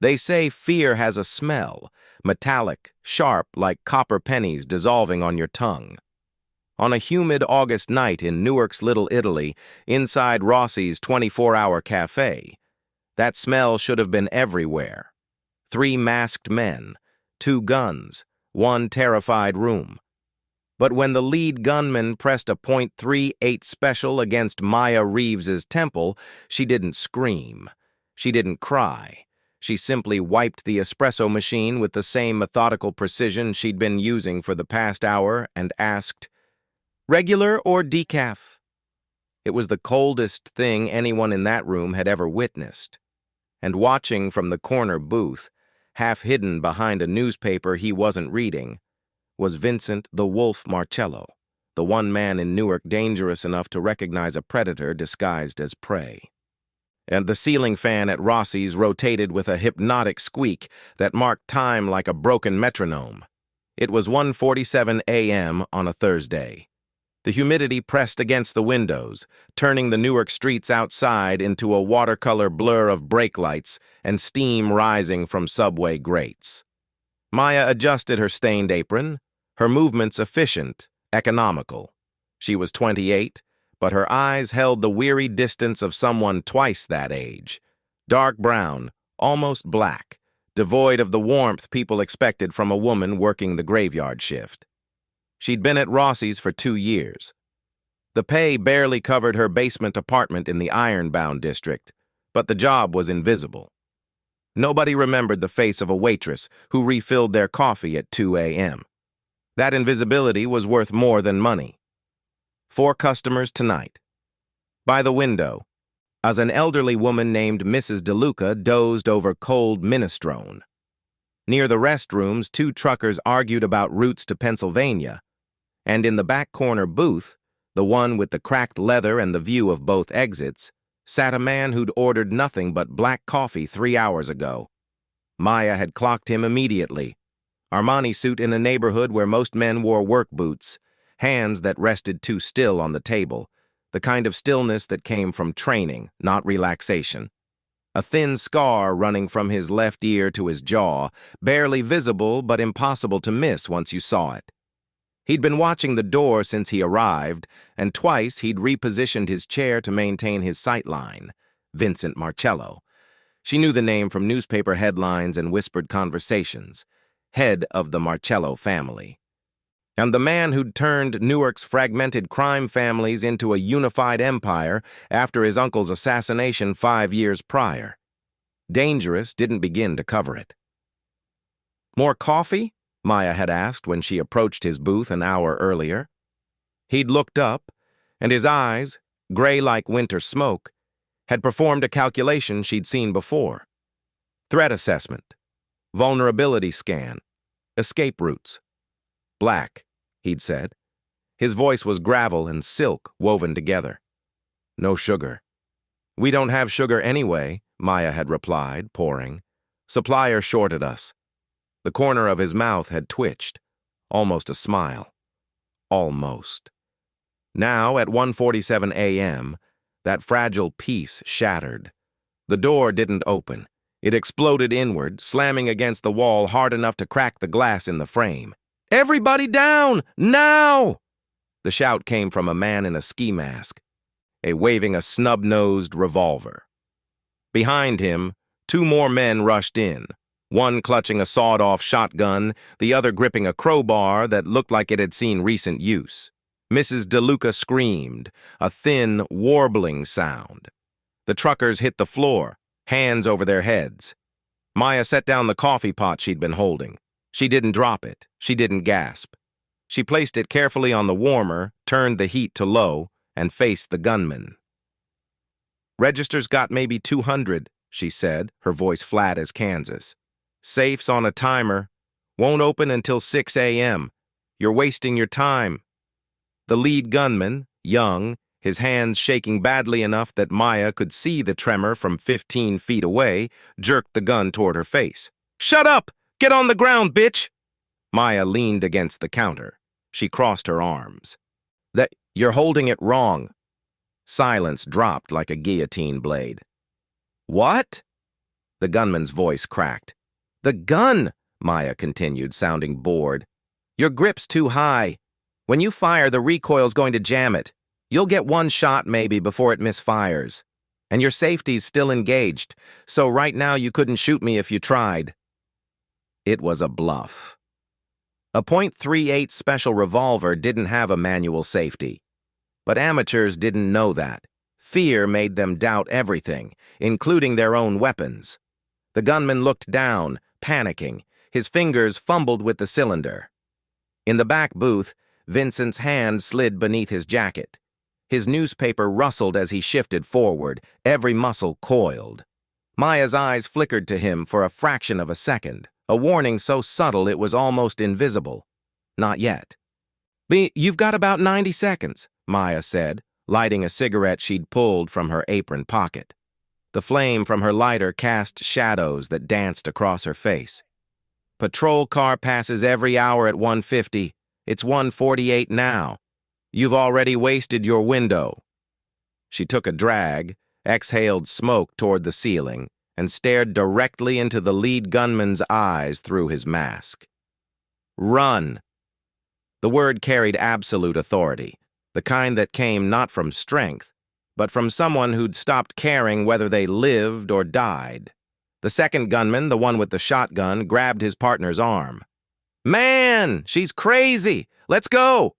They say fear has a smell, metallic, sharp, like copper pennies dissolving on your tongue. On a humid August night in Newark's Little Italy, inside Rossi's 24-hour cafe, that smell should have been everywhere. 3 masked men, 2 guns, 1 terrified room. But when the lead gunman pressed a .38 special against Maya Reeves's temple, she didn't scream. She didn't cry. She simply wiped the espresso machine with the same methodical precision she'd been using for the past hour and asked, "Regular or decaf?" It was the coldest thing anyone in that room had ever witnessed. And watching from the corner booth, half hidden behind a newspaper he wasn't reading, was Vincent the Wolf Marcello, the one man in Newark dangerous enough to recognize a predator disguised as prey. And the ceiling fan at Rossi's rotated with a hypnotic squeak that marked time like a broken metronome. It was 1:47 a.m. on a Thursday. The humidity pressed against the windows, turning the Newark streets outside into a watercolor blur of brake lights and steam rising from subway grates. Maya adjusted her stained apron, her movements efficient, economical. She was 28, but her eyes held the weary distance of someone twice that age. Dark brown, almost black, devoid of the warmth people expected from a woman working the graveyard shift. She'd been at Rossi's for 2 years. The pay barely covered her basement apartment in the Ironbound district, but the job was invisible. Nobody remembered the face of a waitress who refilled their coffee at 2 a.m. That invisibility was worth more than money. 4 customers tonight. By the window, as an elderly woman named Mrs. DeLuca dozed over cold minestrone. Near the restrooms, 2 truckers argued about routes to Pennsylvania, and in the back corner booth, the one with the cracked leather and the view of both exits, sat a man who'd ordered nothing but black coffee 3 hours ago. Maya had clocked him immediately. Armani suit in a neighborhood where most men wore work boots, hands that rested too still on the table, the kind of stillness that came from training, not relaxation. A thin scar running from his left ear to his jaw, barely visible but impossible to miss once you saw it. He'd been watching the door since he arrived, and twice he'd repositioned his chair to maintain his sightline. Vincent Marcello. She knew the name from newspaper headlines and whispered conversations. Head of the Marcello family. And the man who'd turned Newark's fragmented crime families into a unified empire after his uncle's assassination 5 years prior. Dangerous didn't begin to cover it. "More coffee?" Maya had asked when she approached his booth an hour earlier. He'd looked up, and his eyes, gray like winter smoke, had performed a calculation she'd seen before. Threat assessment, vulnerability scan, escape routes. "Black," he'd said. His voice was gravel and silk woven together. "No sugar." "We don't have sugar anyway," Maya had replied, pouring. "Supplier shorted us." The corner of his mouth had twitched, almost a smile. Almost. Now, at 1:47 a.m., that fragile peace shattered. The door didn't open. It exploded inward, slamming against the wall hard enough to crack the glass in the frame. "Everybody down! Now!" The shout came from a man in a ski mask, waving a snub-nosed revolver. Behind him, 2 more men rushed in, one clutching a sawed-off shotgun, the other gripping a crowbar that looked like it had seen recent use. Mrs. DeLuca screamed, a thin, warbling sound. The truckers hit the floor, hands over their heads. Maya set down the coffee pot she'd been holding. She didn't drop it. She didn't gasp. She placed it carefully on the warmer, turned the heat to low, and faced the gunman. "Register's got maybe 200, she said, her voice flat as Kansas. "Safe's on a timer. Won't open until 6 a.m. You're wasting your time." The lead gunman, young, his hands shaking badly enough that Maya could see the tremor from 15 feet away, jerked the gun toward her face. "Shut up! Get on the ground, bitch!" Maya leaned against the counter. She crossed her arms. "You're holding it wrong." Silence dropped like a guillotine blade. "What?" The gunman's voice cracked. "The gun," Maya continued, sounding bored. "Your grip's too high. When you fire, the recoil's going to jam it. You'll get one shot maybe before it misfires. And your safety's still engaged, so right now you couldn't shoot me if you tried." It was a bluff. A .38 special revolver didn't have a manual safety. But amateurs didn't know that. Fear made them doubt everything, including their own weapons. The gunman looked down, panicking. His fingers fumbled with the cylinder. In the back booth, Vincent's hand slid beneath his jacket. His newspaper rustled as he shifted forward, every muscle coiled. Maya's eyes flickered to him for a fraction of a second, a warning so subtle it was almost invisible. Not yet. "You've got about 90 seconds, Maya said, lighting a cigarette she'd pulled from her apron pocket. The flame from her lighter cast shadows that danced across her face. "Patrol car passes every hour at 1:50. It's 1:48 now. You've already wasted your window." She took a drag, exhaled smoke toward the ceiling, and stared directly into the lead gunman's eyes through his mask. "Run." The word carried absolute authority, the kind that came not from strength, but from someone who'd stopped caring whether they lived or died. The second gunman, the one with the shotgun, grabbed his partner's arm. "Man, she's crazy! Let's go!"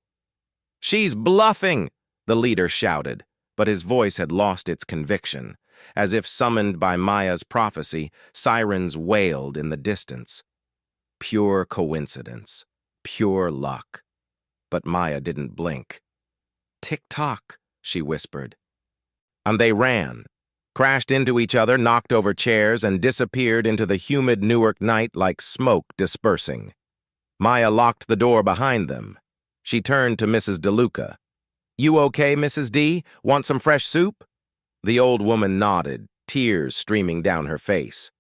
"She's bluffing," the leader shouted, but his voice had lost its conviction. As if summoned by Maya's prophecy, sirens wailed in the distance. Pure coincidence. Pure luck. But Maya didn't blink. "Tick-tock," she whispered. And they ran, crashed into each other, knocked over chairs, and disappeared into the humid Newark night like smoke dispersing. Maya locked the door behind them. She turned to Mrs. DeLuca. "You okay, Mrs. D? Want some fresh soup?" The old woman nodded, tears streaming down her face.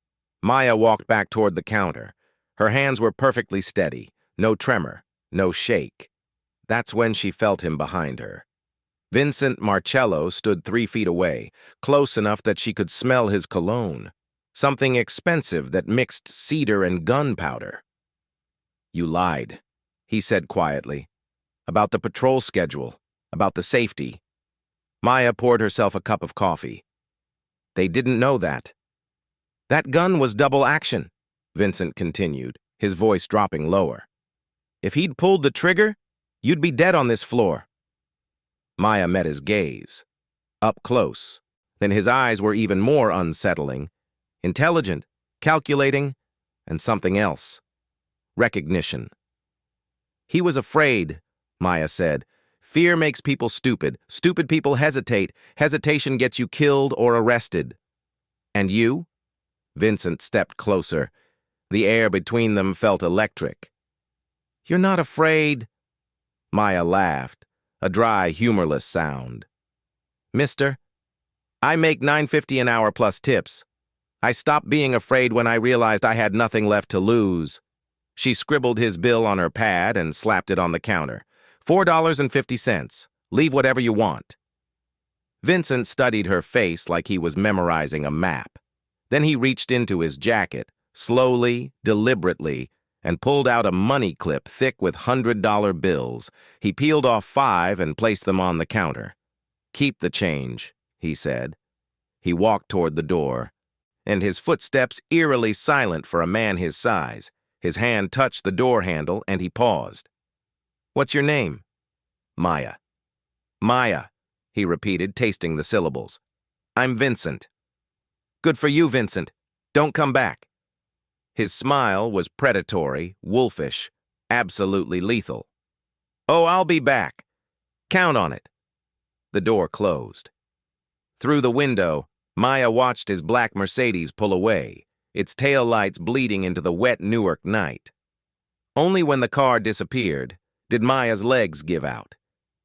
Maya walked back toward the counter. Her hands were perfectly steady, no tremor, no shake. That's when she felt him behind her. Vincent Marcello stood 3 feet away, close enough that she could smell his cologne, something expensive that mixed cedar and gunpowder. "You lied," he said quietly, "about the patrol schedule, about the safety." Maya poured herself a cup of coffee. "They didn't know that." "That gun was double action," Vincent continued, his voice dropping lower. "If he'd pulled the trigger, you'd be dead on this floor." Maya met his gaze, up close. Then his eyes were even more unsettling, intelligent, calculating, and something else. Recognition. "He was afraid," Maya said. "Fear makes people stupid. Stupid people hesitate. Hesitation gets you killed or arrested." "And you?" Vincent stepped closer. The air between them felt electric. "You're not afraid?" Maya laughed, a dry, humorless sound. "Mister, I make $9.50 an hour plus tips. I stopped being afraid when I realized I had nothing left to lose." She scribbled his bill on her pad and slapped it on the counter. $4.50. Leave whatever you want." Vincent studied her face like he was memorizing a map. Then he reached into his jacket, slowly, deliberately, and pulled out a money clip thick with $100 bills. He peeled off 5 and placed them on the counter. "Keep the change," he said. He walked toward the door, and his footsteps eerily silent for a man his size. His hand touched the door handle, and he paused. "What's your name?" "Maya." "Maya," he repeated, tasting the syllables. "I'm Vincent." "Good for you, Vincent. Don't come back." His smile was predatory, wolfish, absolutely lethal. "Oh, I'll be back. Count on it." The door closed. Through the window, Maya watched his black Mercedes pull away, its taillights bleeding into the wet Newark night. Only when the car disappeared did Maya's legs give out.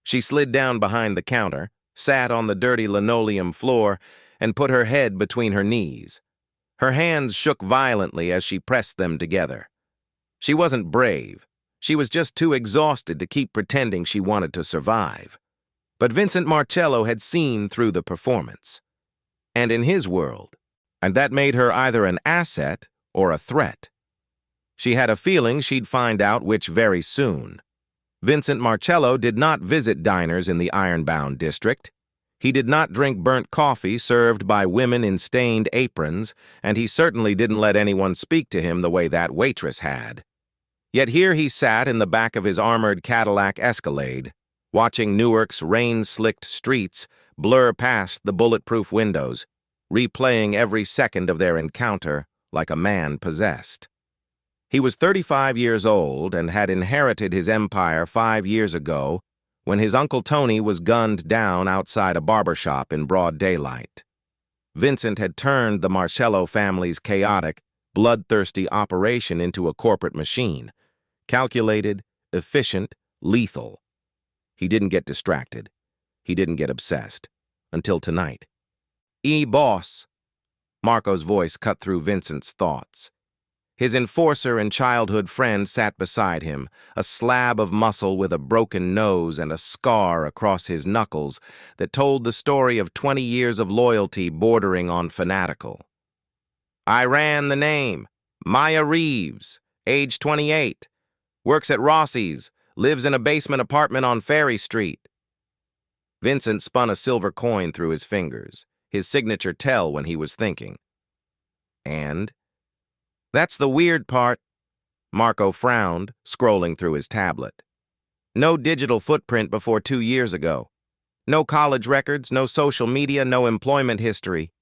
She slid down behind the counter, sat on the dirty linoleum floor, and put her head between her knees. Her hands shook violently as she pressed them together. She wasn't brave. She was just too exhausted to keep pretending she wanted to survive. But Vincent Marcello had seen through the performance. And in his world, and that made her either an asset or a threat. She had a feeling she'd find out which very soon. Vincent Marcello did not visit diners in the ironbound district. He did not drink burnt coffee served by women in stained aprons, and he certainly didn't let anyone speak to him the way that waitress had. Yet here he sat in the back of his armored Cadillac Escalade, watching Newark's rain-slicked streets blur past the bulletproof windows, replaying every second of their encounter like a man possessed. He was 35 years old and had inherited his empire 5 years ago when his Uncle Tony was gunned down outside a barbershop in broad daylight. Vincent had turned the Marcello family's chaotic, bloodthirsty operation into a corporate machine, calculated, efficient, lethal. He didn't get distracted. He didn't get obsessed. Until tonight. Boss. Marco's voice cut through Vincent's thoughts. His enforcer and childhood friend sat beside him, a slab of muscle with a broken nose and a scar across his knuckles that told the story of 20 years of loyalty bordering on fanatical. I ran the name. Maya Reeves, age 28. Works at Rossi's, lives in a basement apartment on Ferry Street. Vincent spun a silver coin through his fingers, his signature tell when he was thinking. And? That's the weird part. Marco frowned, scrolling through his tablet. No digital footprint before 2 years ago. No college records, no social media, no employment history.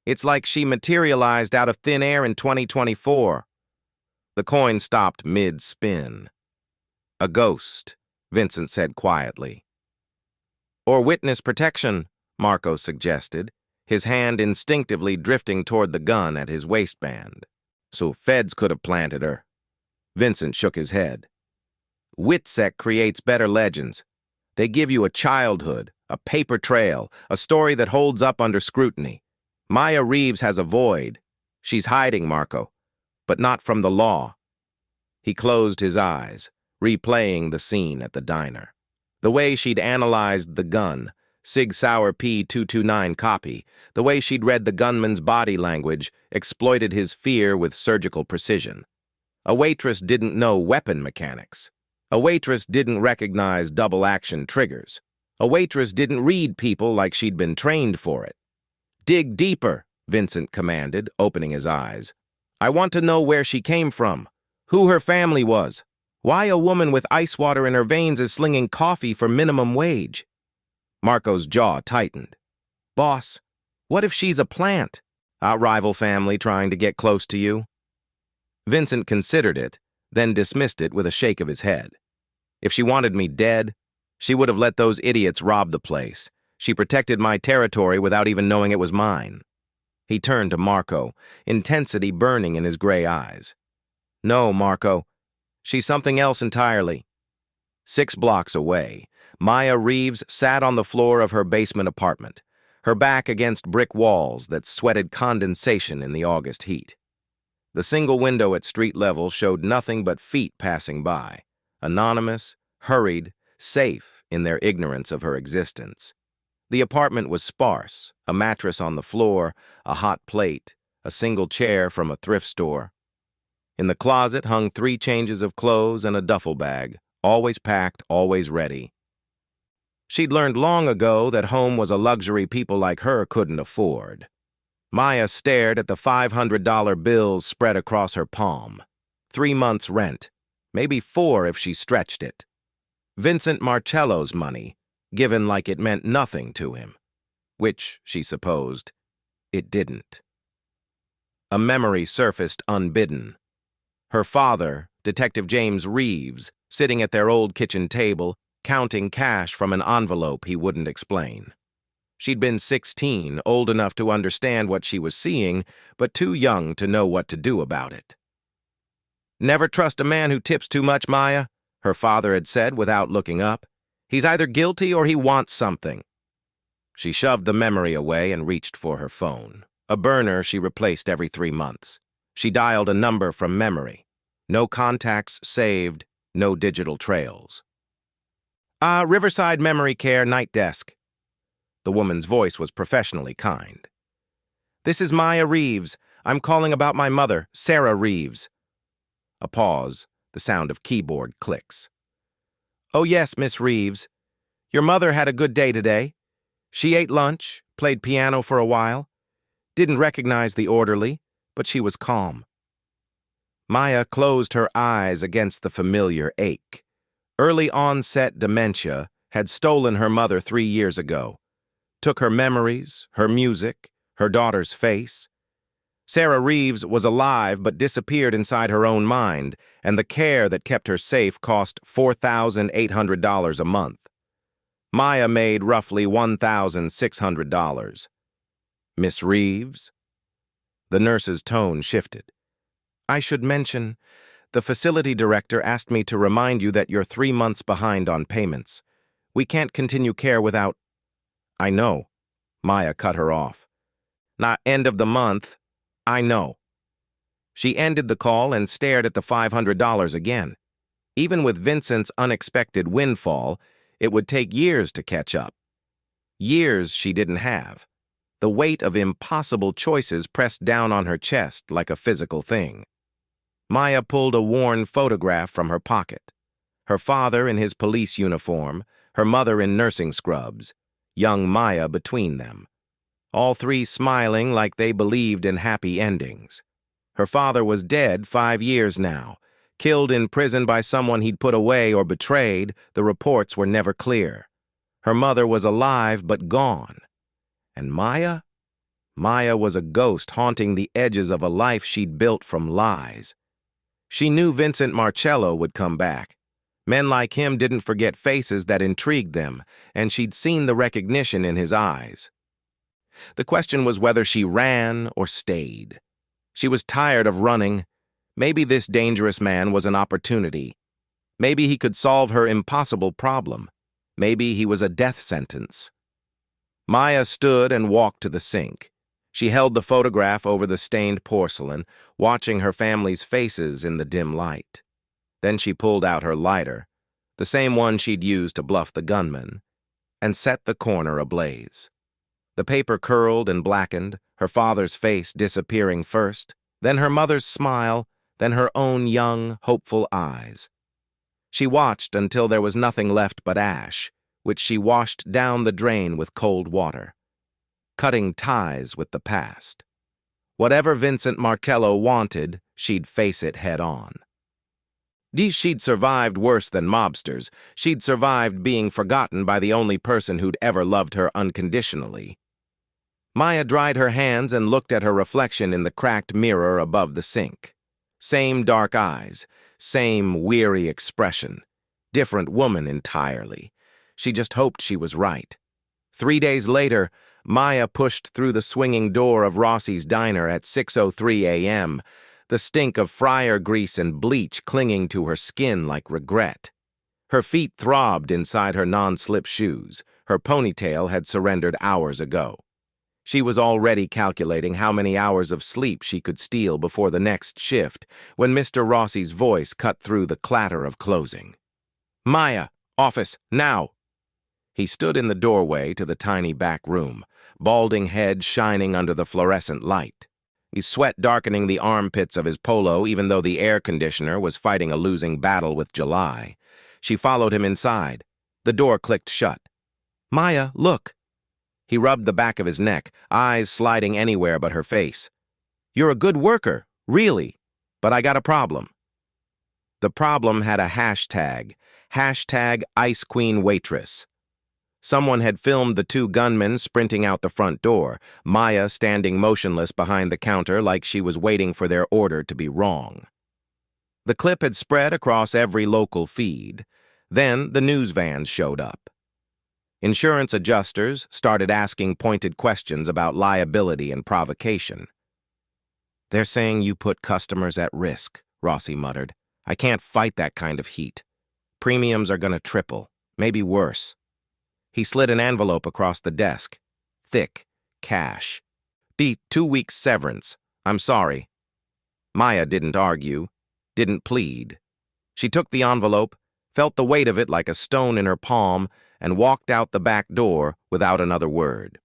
It's like she materialized out of thin air in 2024. The coin stopped mid-spin. A ghost, Vincent said quietly. Or witness protection, Marco suggested, his hand instinctively drifting toward the gun at his waistband. So feds could have planted her. Vincent shook his head. WITSEC creates better legends. They give you a childhood, a paper trail, a story that holds up under scrutiny. Maya Reeves has a void. She's hiding, Marco, but not from the law. He closed his eyes, replaying the scene at the diner. The way she'd analyzed the gun, Sig Sauer P229 copy, the way she'd read the gunman's body language, exploited his fear with surgical precision. A waitress didn't know weapon mechanics. A waitress didn't recognize double-action triggers. A waitress didn't read people like she'd been trained for it. Dig deeper, Vincent commanded, opening his eyes. I want to know where she came from, who her family was, why a woman with ice water in her veins is slinging coffee for minimum wage. Marco's jaw tightened. Boss, what if she's a plant? A rival family trying to get close to you? Vincent considered it, then dismissed it with a shake of his head. If she wanted me dead, she would have let those idiots rob the place. She protected my territory without even knowing it was mine. He turned to Marco, intensity burning in his gray eyes. No, Marco. She's something else entirely. 6 blocks away, Maya Reeves sat on the floor of her basement apartment, her back against brick walls that sweated condensation in the August heat. The single window at street level showed nothing but feet passing by, anonymous, hurried, safe in their ignorance of her existence. The apartment was sparse, a mattress on the floor, a hot plate, a single chair from a thrift store. In the closet hung 3 changes of clothes and a duffel bag, always packed, always ready. She'd learned long ago that home was a luxury people like her couldn't afford. Maya stared at the $500 bills spread across her palm. 3 months' rent, maybe 4 if she stretched it. Vincent Marcello's money, given like it meant nothing to him. Which, she supposed, it didn't. A memory surfaced unbidden. Her father, Detective James Reeves, sitting at their old kitchen table, counting cash from an envelope he wouldn't explain. She'd been 16, old enough to understand what she was seeing, but too young to know what to do about it. Never trust a man who tips too much, Maya, her father had said without looking up. He's either guilty or he wants something. She shoved the memory away and reached for her phone, a burner she replaced every 3 months. She dialed a number from memory. No contacts saved, no digital trails. Riverside Memory Care, night desk. The woman's voice was professionally kind. This is Maya Reeves. I'm calling about my mother, Sarah Reeves. A pause, the sound of keyboard clicks. Oh yes, Miss Reeves. Your mother had a good day today. She ate lunch, played piano for a while. Didn't recognize the orderly, but she was calm. Maya closed her eyes against the familiar ache. Early onset dementia had stolen her mother 3 years ago. Took her memories, her music, her daughter's face. Sarah Reeves was alive but disappeared inside her own mind, and the care that kept her safe cost $4,800 a month. Maya made roughly $1,600. Miss Reeves? The nurse's tone shifted. I should mention, the facility director asked me to remind you that you're 3 months behind on payments. We can't continue care without... I know. Maya cut her off. Not end of the month. I know. She ended the call and stared at the $500 again. Even with Vincent's unexpected windfall, it would take years to catch up. Years she didn't have. The weight of impossible choices pressed down on her chest like a physical thing. Maya pulled a worn photograph from her pocket. Her father in his police uniform, her mother in nursing scrubs, young Maya between them. All three smiling like they believed in happy endings. Her father was dead 5 years now, killed in prison by someone he'd put away or betrayed. The reports were never clear. Her mother was alive but gone. And Maya? Maya was a ghost haunting the edges of a life she'd built from lies. She knew Vincent Marcello would come back. Men like him didn't forget faces that intrigued them, and she'd seen the recognition in his eyes. The question was whether she ran or stayed. She was tired of running. Maybe this dangerous man was an opportunity. Maybe he could solve her impossible problem. Maybe he was a death sentence. Maya stood and walked to the sink. She held the photograph over the stained porcelain, watching her family's faces in the dim light. Then she pulled out her lighter, the same one she'd used to bluff the gunmen, and set the corner ablaze. The paper curled and blackened, her father's face disappearing first, then her mother's smile, then her own young, hopeful eyes. She watched until there was nothing left but ash, which she washed down the drain with cold water, cutting ties with the past. Whatever Vincent Marcello wanted, she'd face it head-on. She'd survived worse than mobsters. She'd survived being forgotten by the only person who'd ever loved her unconditionally. Maya dried her hands and looked at her reflection in the cracked mirror above the sink. Same dark eyes, same weary expression. Different woman entirely. She just hoped she was right. 3 days later, Maya pushed through the swinging door of Rossi's diner at 6:03 a.m., the stink of fryer grease and bleach clinging to her skin like regret. Her feet throbbed inside her non-slip shoes. Her ponytail had surrendered hours ago. She was already calculating how many hours of sleep she could steal before the next shift when Mr. Rossi's voice cut through the clatter of closing. Maya, office, now! He stood in the doorway to the tiny back room, balding head shining under the fluorescent light. His sweat darkening the armpits of his polo even though the air conditioner was fighting a losing battle with July. She followed him inside. The door clicked shut. Maya, look! He rubbed the back of his neck, eyes sliding anywhere but her face. You're a good worker, really, but I got a problem. The problem had a hashtag, Ice Queen Waitress. Someone had filmed the 2 gunmen sprinting out the front door, Maya standing motionless behind the counter like she was waiting for their order to be wrong. The clip had spread across every local feed. Then the news vans showed up. Insurance adjusters started asking pointed questions about liability and provocation. They're saying you put customers at risk, Rossi muttered. I can't fight that kind of heat. Premiums are going to triple, maybe worse. He slid an envelope across the desk. Thick, cash. Be 2 weeks severance. I'm sorry. Maya didn't argue, didn't plead. She took the envelope, felt the weight of it like a stone in her palm, and walked out the back door without another word.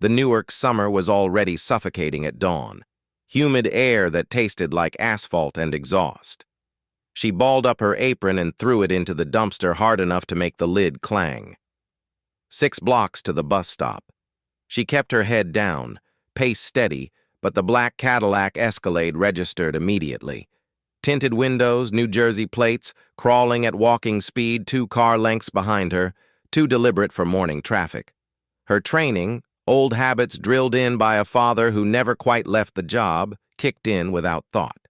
The Newark summer was already suffocating at dawn. Humid air that tasted like asphalt and exhaust. She balled up her apron and threw it into the dumpster hard enough to make the lid clang. 6 blocks to the bus stop. She kept her head down, pace steady, but the black Cadillac Escalade registered immediately. Tinted windows, New Jersey plates, crawling at walking speed 2 car lengths behind her, too deliberate for morning traffic. Her training, old habits drilled in by a father who never quite left the job, kicked in without thought.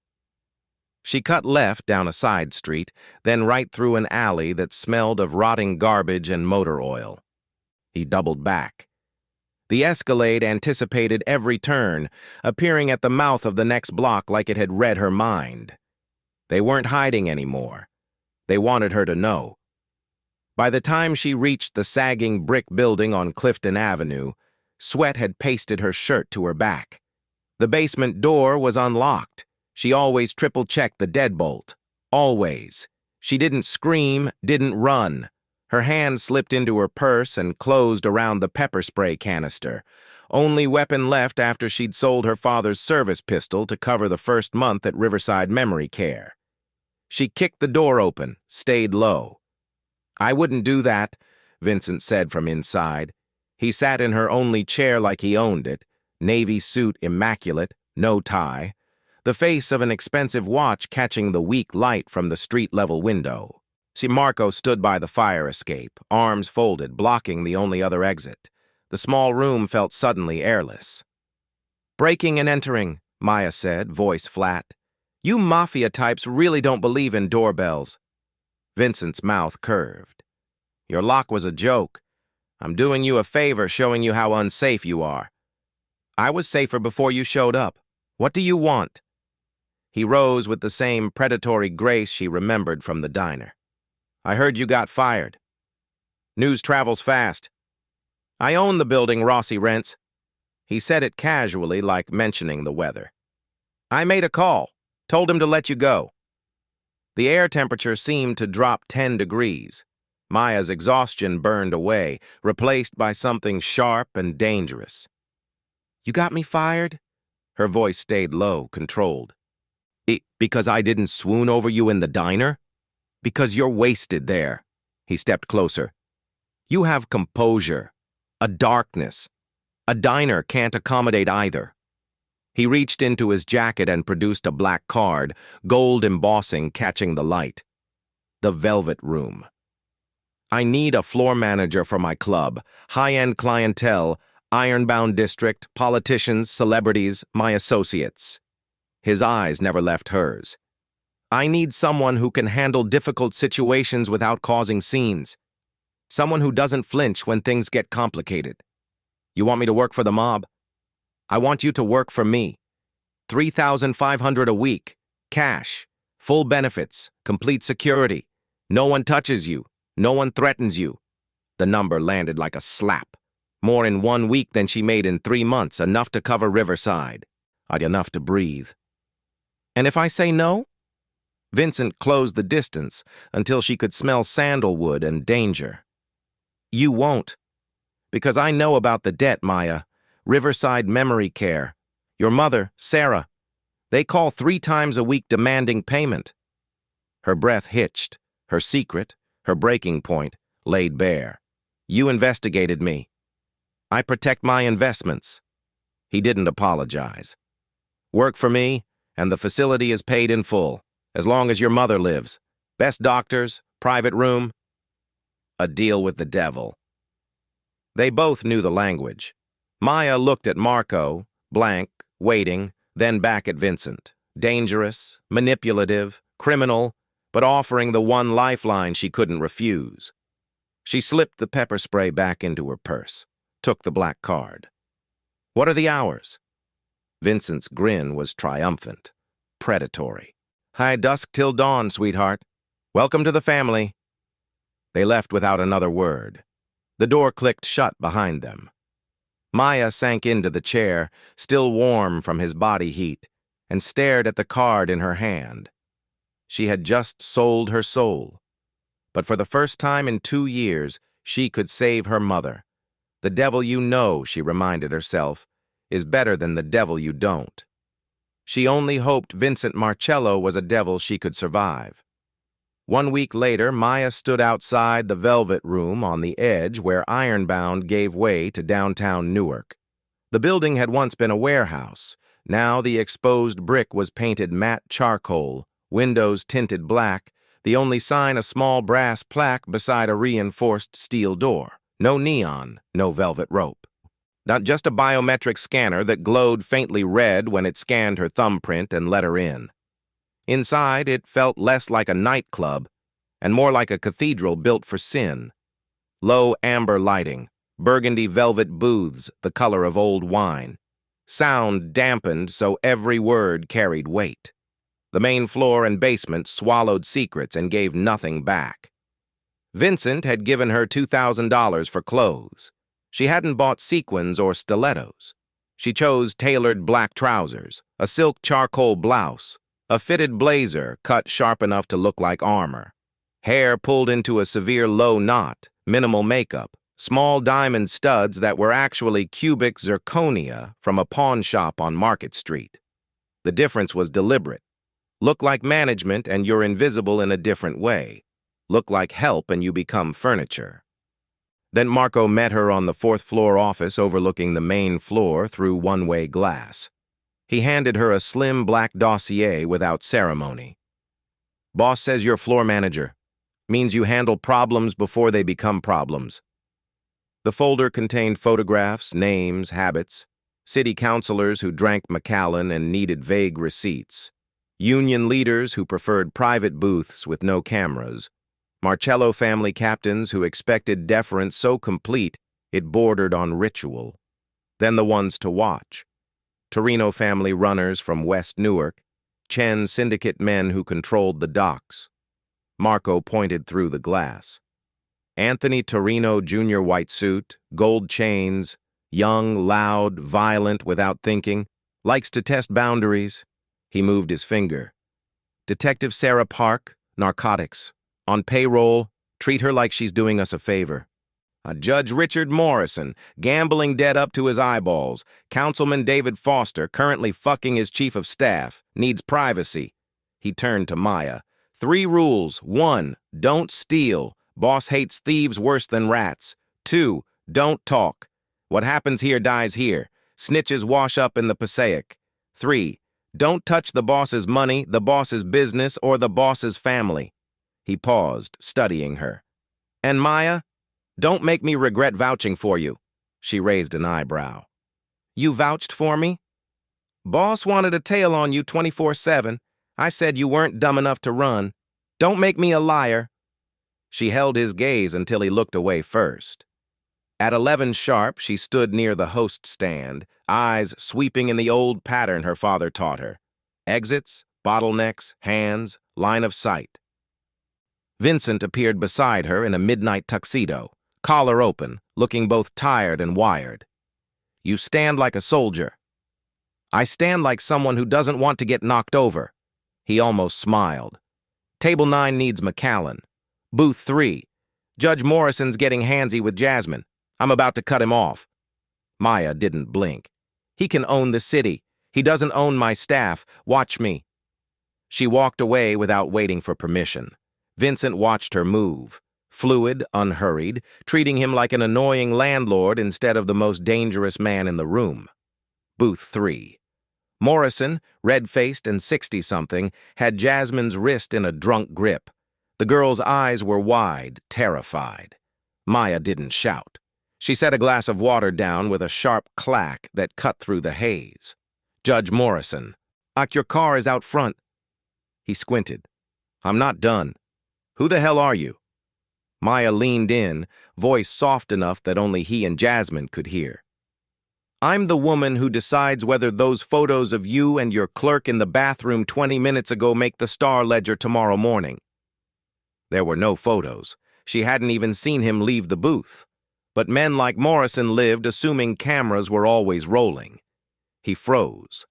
She cut left down a side street, then right through an alley that smelled of rotting garbage and motor oil. He doubled back. The Escalade anticipated every turn, appearing at the mouth of the next block like it had read her mind. They weren't hiding anymore. They wanted her to know. By the time she reached the sagging brick building on Clifton Avenue, sweat had pasted her shirt to her back. The basement door was unlocked. She always triple-checked the deadbolt. Always. She didn't scream, didn't run. Her hand slipped into her purse and closed around the pepper spray canister, only weapon left after she'd sold her father's service pistol to cover the first month at Riverside Memory Care. She kicked the door open, stayed low. "I wouldn't do that," Vincent said from inside. He sat in her only chair like he owned it, navy suit immaculate, no tie, the face of an expensive watch catching the weak light from the street-level window. Marco stood by the fire escape, arms folded, blocking the only other exit. The small room felt suddenly airless. "Breaking and entering," Maya said, voice flat. "You mafia types really don't believe in doorbells." Vincent's mouth curved. "Your lock was a joke. I'm doing you a favor showing you how unsafe you are. I was safer before you showed up. What do you want?" He rose with the same predatory grace she remembered from the diner. "I heard you got fired. News travels fast. I own the building Rossi rents." He said it casually, like mentioning the weather. "I made a call, told him to let you go." The air temperature seemed to drop 10 degrees. Maya's exhaustion burned away, replaced by something sharp and dangerous. "You got me fired?" Her voice stayed low, controlled. Because I didn't swoon over you in the diner? Because you're wasted there." He stepped closer. "You have composure, a darkness. A diner can't accommodate either." He reached into his jacket and produced a black card, gold embossing catching the light. "The Velvet Room. I need a floor manager for my club, high-end clientele, ironbound district, politicians, celebrities, my associates." His eyes never left hers. "I need someone who can handle difficult situations without causing scenes. Someone who doesn't flinch when things get complicated. You want me to work for the mob? I want you to work for me. $3,500 a week, cash, full benefits, complete security. No one touches you. No one threatens you." The number landed like a slap. More in 1 week than she made in 3 months, enough to cover Riverside. Enough to breathe. "And if I say no?" Vincent closed the distance until she could smell sandalwood and danger. "You won't. Because I know about the debt, Maya. Riverside Memory Care. Your mother, Sarah. They call 3 times a week demanding payment." Her breath hitched. Her secret, her breaking point, laid bare. "You investigated me. I protect my investments." He didn't apologize. "Work for me, and the facility is paid in full, as long as your mother lives. Best doctors, private room." A deal with the devil. They both knew the language. Maya looked at Marco, blank, waiting, then back at Vincent. Dangerous, manipulative, criminal, but offering the one lifeline she couldn't refuse. She slipped the pepper spray back into her purse, took the black card. "What are the hours?" Vincent's grin was triumphant, predatory. "High dusk till dawn, sweetheart. Welcome to the family." They left without another word. The door clicked shut behind them. Maya sank into the chair, still warm from his body heat, and stared at the card in her hand. She had just sold her soul. But for the first time in 2 years, she could save her mother. The devil you know, she reminded herself, is better than the devil you don't. She only hoped Vincent Marcello was a devil she could survive. 1 week later, Maya stood outside the Velvet Room on the edge where Ironbound gave way to downtown Newark. The building had once been a warehouse. Now the exposed brick was painted matte charcoal, windows tinted black, the only sign a small brass plaque beside a reinforced steel door. No neon, no velvet rope. Not just a biometric scanner that glowed faintly red when it scanned her thumbprint and let her in. Inside, it felt less like a nightclub and more like a cathedral built for sin. Low amber lighting, burgundy velvet booths the color of old wine. Sound dampened so every word carried weight. The main floor and basement swallowed secrets and gave nothing back. Vincent had given her $2,000 for clothes. She hadn't bought sequins or stilettos. She chose tailored black trousers, a silk charcoal blouse, a fitted blazer cut sharp enough to look like armor. Hair pulled into a severe low knot, minimal makeup, small diamond studs that were actually cubic zirconia from a pawn shop on Market Street. The difference was deliberate. Look like management and you're invisible in a different way. Look like help and you become furniture. Then Marco met her on the 4th floor office overlooking the main floor through one-way glass. He handed her a slim black dossier without ceremony. Boss says you're floor manager. Means you handle problems before they become problems. The folder contained photographs, names, habits, city councilors who drank Macallan and needed vague receipts, union leaders who preferred private booths with no cameras, Marcello family captains who expected deference so complete it bordered on ritual. Then the ones to watch. Torino family runners from West Newark, Chen syndicate men who controlled the docks. Marco pointed through the glass. Anthony Torino Jr. white suit, gold chains, young, loud, violent without thinking, likes to test boundaries. He moved his finger. Detective Sarah Park, narcotics. On payroll, treat her like she's doing us a favor. Judge Richard Morrison, gambling debt up to his eyeballs. Councilman David Foster, currently fucking his chief of staff, needs privacy. He turned to Maya. 3 rules. 1, don't steal. Boss hates thieves worse than rats. 2, don't talk. What happens here dies here. Snitches wash up in the Passaic. 3, don't touch the boss's money, the boss's business, or the boss's family. He paused, studying her. And Maya, don't make me regret vouching for you. She raised an eyebrow. You vouched for me? Boss wanted a tail on you 24/7. I said you weren't dumb enough to run. Don't make me a liar. She held his gaze until he looked away first. At 11 sharp, she stood near the host stand, eyes sweeping in the old pattern her father taught her. Exits, bottlenecks, hands, line of sight. Vincent appeared beside her in a midnight tuxedo, collar open, looking both tired and wired. You stand like a soldier. I stand like someone who doesn't want to get knocked over. He almost smiled. Table 9 needs Macallan. Booth 3. Judge Morrison's getting handsy with Jasmine. I'm about to cut him off. Maya didn't blink. He can own the city. He doesn't own my staff. Watch me. She walked away without waiting for permission. Vincent watched her move, fluid, unhurried, treating him like an annoying landlord instead of the most dangerous man in the room. Booth 3. Morrison, red-faced and 60-something, had Jasmine's wrist in a drunk grip. The girl's eyes were wide, terrified. Maya didn't shout. She set a glass of water down with a sharp clack that cut through the haze. Judge Morrison. Your car is out front. He squinted. I'm not done. Who the hell are you? Maya leaned in, voice soft enough that only he and Jasmine could hear. I'm the woman who decides whether those photos of you and your clerk in the bathroom 20 minutes ago make the Star Ledger tomorrow morning. There were no photos. She hadn't even seen him leave the booth. But men like Morrison lived assuming cameras were always rolling. He froze.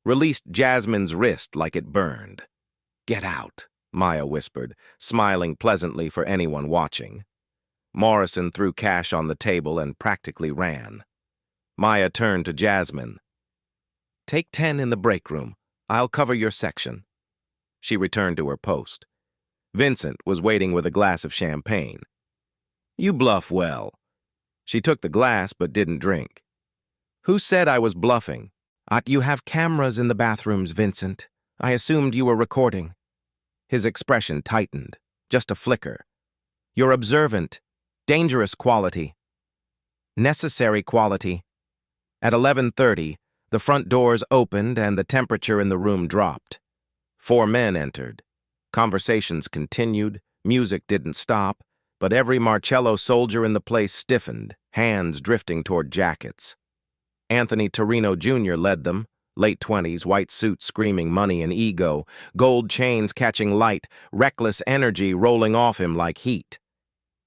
Released Jasmine's wrist like it burned. Get out, Maya whispered, smiling pleasantly for anyone watching. Morrison threw cash on the table and practically ran. Maya turned to Jasmine. "Take 10 in the break room. I'll cover your section." She returned to her post. Vincent was waiting with a glass of champagne. "You bluff well." She took the glass but didn't drink. "Who said I was bluffing?" You have cameras in the bathrooms, Vincent. I assumed you were recording." His expression tightened, just a flicker. "You're observant. Dangerous quality. Necessary quality." At 11:30, the front doors opened and the temperature in the room dropped. 4 men entered. Conversations continued, music didn't stop, but every Marcello soldier in the place stiffened, hands drifting toward jackets. Anthony Torino Jr. led them, late 20s, white suit screaming money and ego, gold chains catching light, reckless energy rolling off him like heat.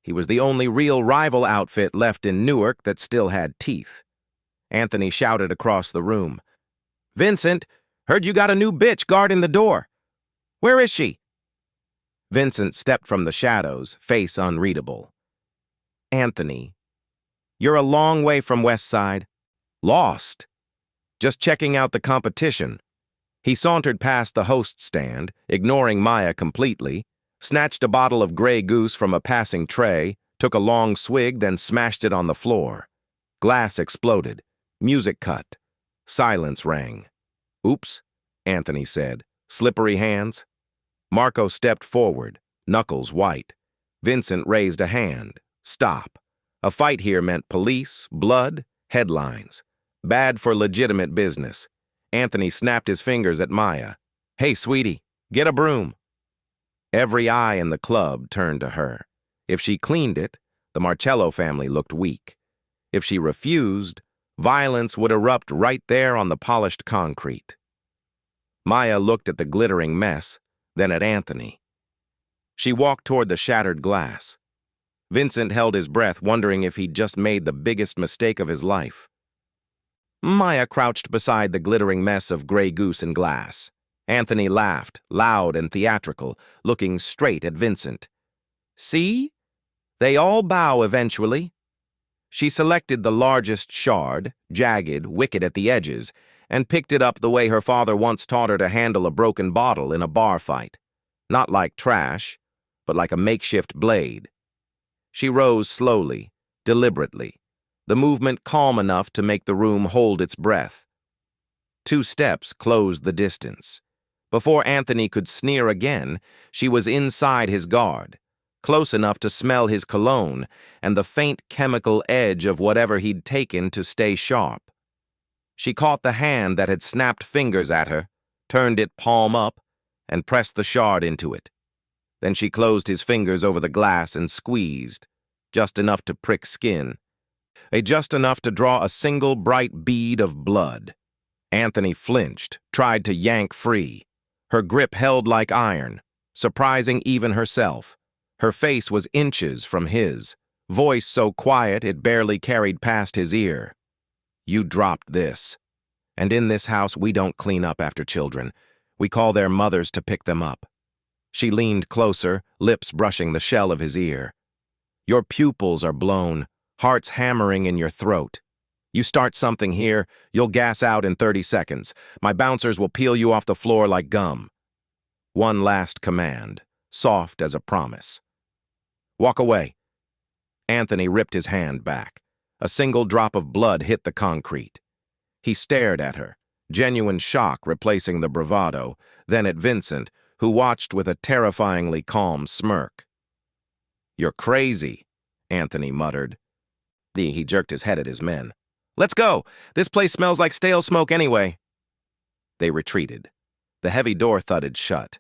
He was the only real rival outfit left in Newark that still had teeth. Anthony shouted across the room, "Vincent, heard you got a new bitch guarding the door. Where is she?" Vincent stepped from the shadows, face unreadable. "Anthony, you're a long way from West Side." "Lost. Just checking out the competition." He sauntered past the host stand, ignoring Maya completely, snatched a bottle of Grey Goose from a passing tray, took a long swig, then smashed it on the floor. Glass exploded. Music cut. Silence rang. "Oops," Anthony said, slippery hands. Marco stepped forward, knuckles white. Vincent raised a hand. "Stop. A fight here meant police, blood, headlines. Bad for legitimate business." Anthony snapped his fingers at Maya. "Hey, sweetie, get a broom." Every eye in the club turned to her. If she cleaned it, the Marcello family looked weak. If she refused, violence would erupt right there on the polished concrete. Maya looked at the glittering mess, then at Anthony. She walked toward the shattered glass. Vincent held his breath, wondering if he'd just made the biggest mistake of his life. Maya crouched beside the glittering mess of Grey Goose and glass. Anthony laughed, loud and theatrical, looking straight at Vincent. "See? They all bow eventually." She selected the largest shard, jagged, wicked at the edges, and picked it up the way her father once taught her to handle a broken bottle in a bar fight. Not like trash, but like a makeshift blade. She rose slowly, deliberately, the movement calm enough to make the room hold its breath. 2 steps closed the distance. Before Anthony could sneer again, she was inside his guard, close enough to smell his cologne and the faint chemical edge of whatever he'd taken to stay sharp. She caught the hand that had snapped fingers at her, turned it palm up, and pressed the shard into it. Then she closed his fingers over the glass and squeezed, just enough to prick skin, just enough to draw a single bright bead of blood. Anthony flinched, tried to yank free. Her grip held like iron, surprising even herself. Her face was inches from his, voice so quiet it barely carried past his ear. "You dropped this. And in this house we don't clean up after children. We call their mothers to pick them up." She leaned closer, lips brushing the shell of his ear. "Your pupils are blown, heart's hammering in your throat. You start something here, you'll gas out in 30 seconds. My bouncers will peel you off the floor like gum." One last command, soft as a promise. "Walk away." Anthony ripped his hand back. A single drop of blood hit the concrete. He stared at her, genuine shock replacing the bravado, then at Vincent, who watched with a terrifyingly calm smirk. "You're crazy," Anthony muttered. He jerked his head at his men. "Let's go! This place smells like stale smoke anyway." They retreated. The heavy door thudded shut.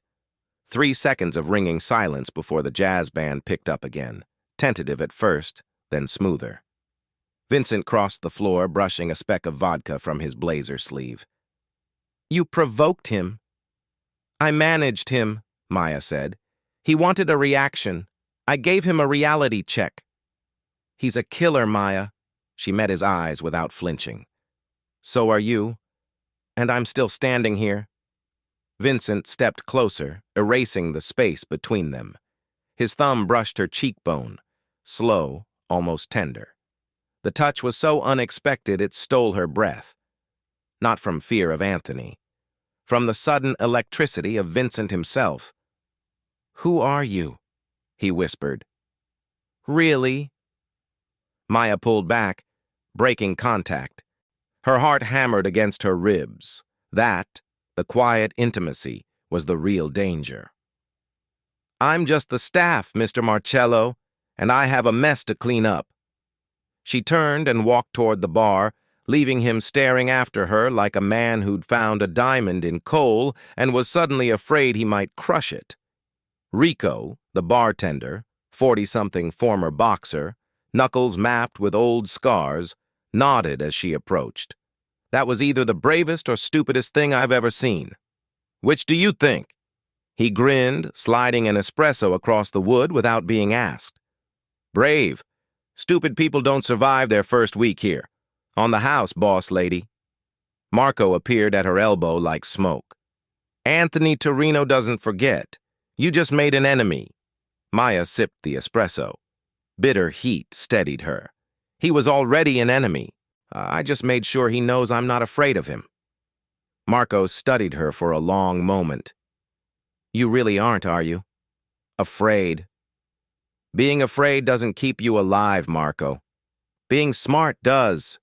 3 seconds of ringing silence before the jazz band picked up again, tentative at first, then smoother. Vincent crossed the floor, brushing a speck of vodka from his blazer sleeve. "You provoked him." "I managed him," Maya said. "He wanted a reaction. I gave him a reality check." "He's a killer, Maya." She met his eyes without flinching. "So are you. And I'm still standing here." Vincent stepped closer, erasing the space between them. His thumb brushed her cheekbone. slow, almost tender. The touch was so unexpected it stole her breath. Not from fear of Anthony. From the sudden electricity of Vincent himself. "Who are you?" he whispered. "Really?" Maya pulled back, breaking contact. Her heart hammered against her ribs. That, the quiet intimacy, was the real danger. "I'm just the staff, Mr. Marcello, and I have a mess to clean up." She turned and walked toward the bar, leaving him staring after her like a man who'd found a diamond in coal and was suddenly afraid he might crush it. Rico, the bartender, 40-something former boxer, knuckles mapped with old scars, nodded as she approached. "That was either the bravest or stupidest thing I've ever seen. Which do you think?" He grinned, sliding an espresso across the wood without being asked. "Brave. Stupid people don't survive their first week here. On the house, boss lady." Marco appeared at her elbow like smoke. "Anthony Torino doesn't forget. You just made an enemy." Maya sipped the espresso. Bitter heat steadied her. "He was already an enemy. I just made sure he knows I'm not afraid of him." Marco studied her for a long moment. "You really aren't, are you? Afraid?" "Being afraid doesn't keep you alive, Marco. Being smart does."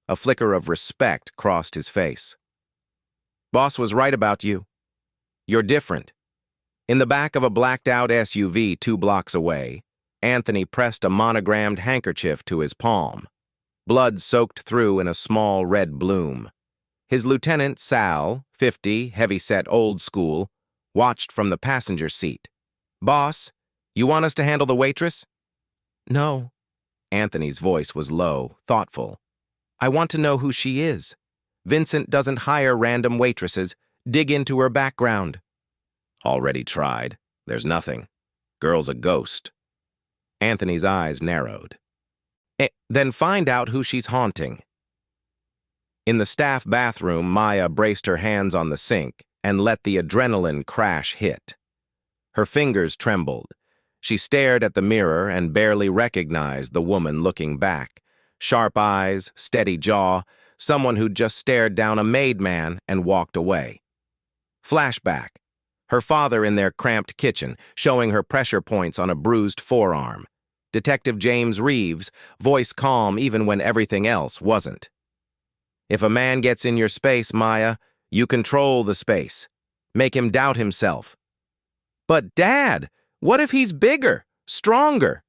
A flicker of respect crossed his face. "Boss was right about you. You're different." In the back of a blacked-out SUV 2 blocks away, Anthony pressed a monogrammed handkerchief to his palm. Blood soaked through in a small red bloom. His lieutenant, Sal, 50, heavy-set old school, watched from the passenger seat. "Boss, you want us to handle the waitress?" "No." Anthony's voice was low, thoughtful. "I want to know who she is. Vincent doesn't hire random waitresses. Dig into her background." "Already tried. There's nothing. Girl's a ghost." Anthony's eyes narrowed. "Then find out who she's haunting." In the staff bathroom, Maya braced her hands on the sink and let the adrenaline crash hit. Her fingers trembled. She stared at the mirror and barely recognized the woman looking back. Sharp eyes, steady jaw, someone who'd just stared down a made man and walked away. Flashback. Her father in their cramped kitchen, showing her pressure points on a bruised forearm. Detective James Reeves, voice calm even when everything else wasn't. "If a man gets in your space, Maya, you control the space. Make him doubt himself." "But Dad, what if he's bigger, stronger?"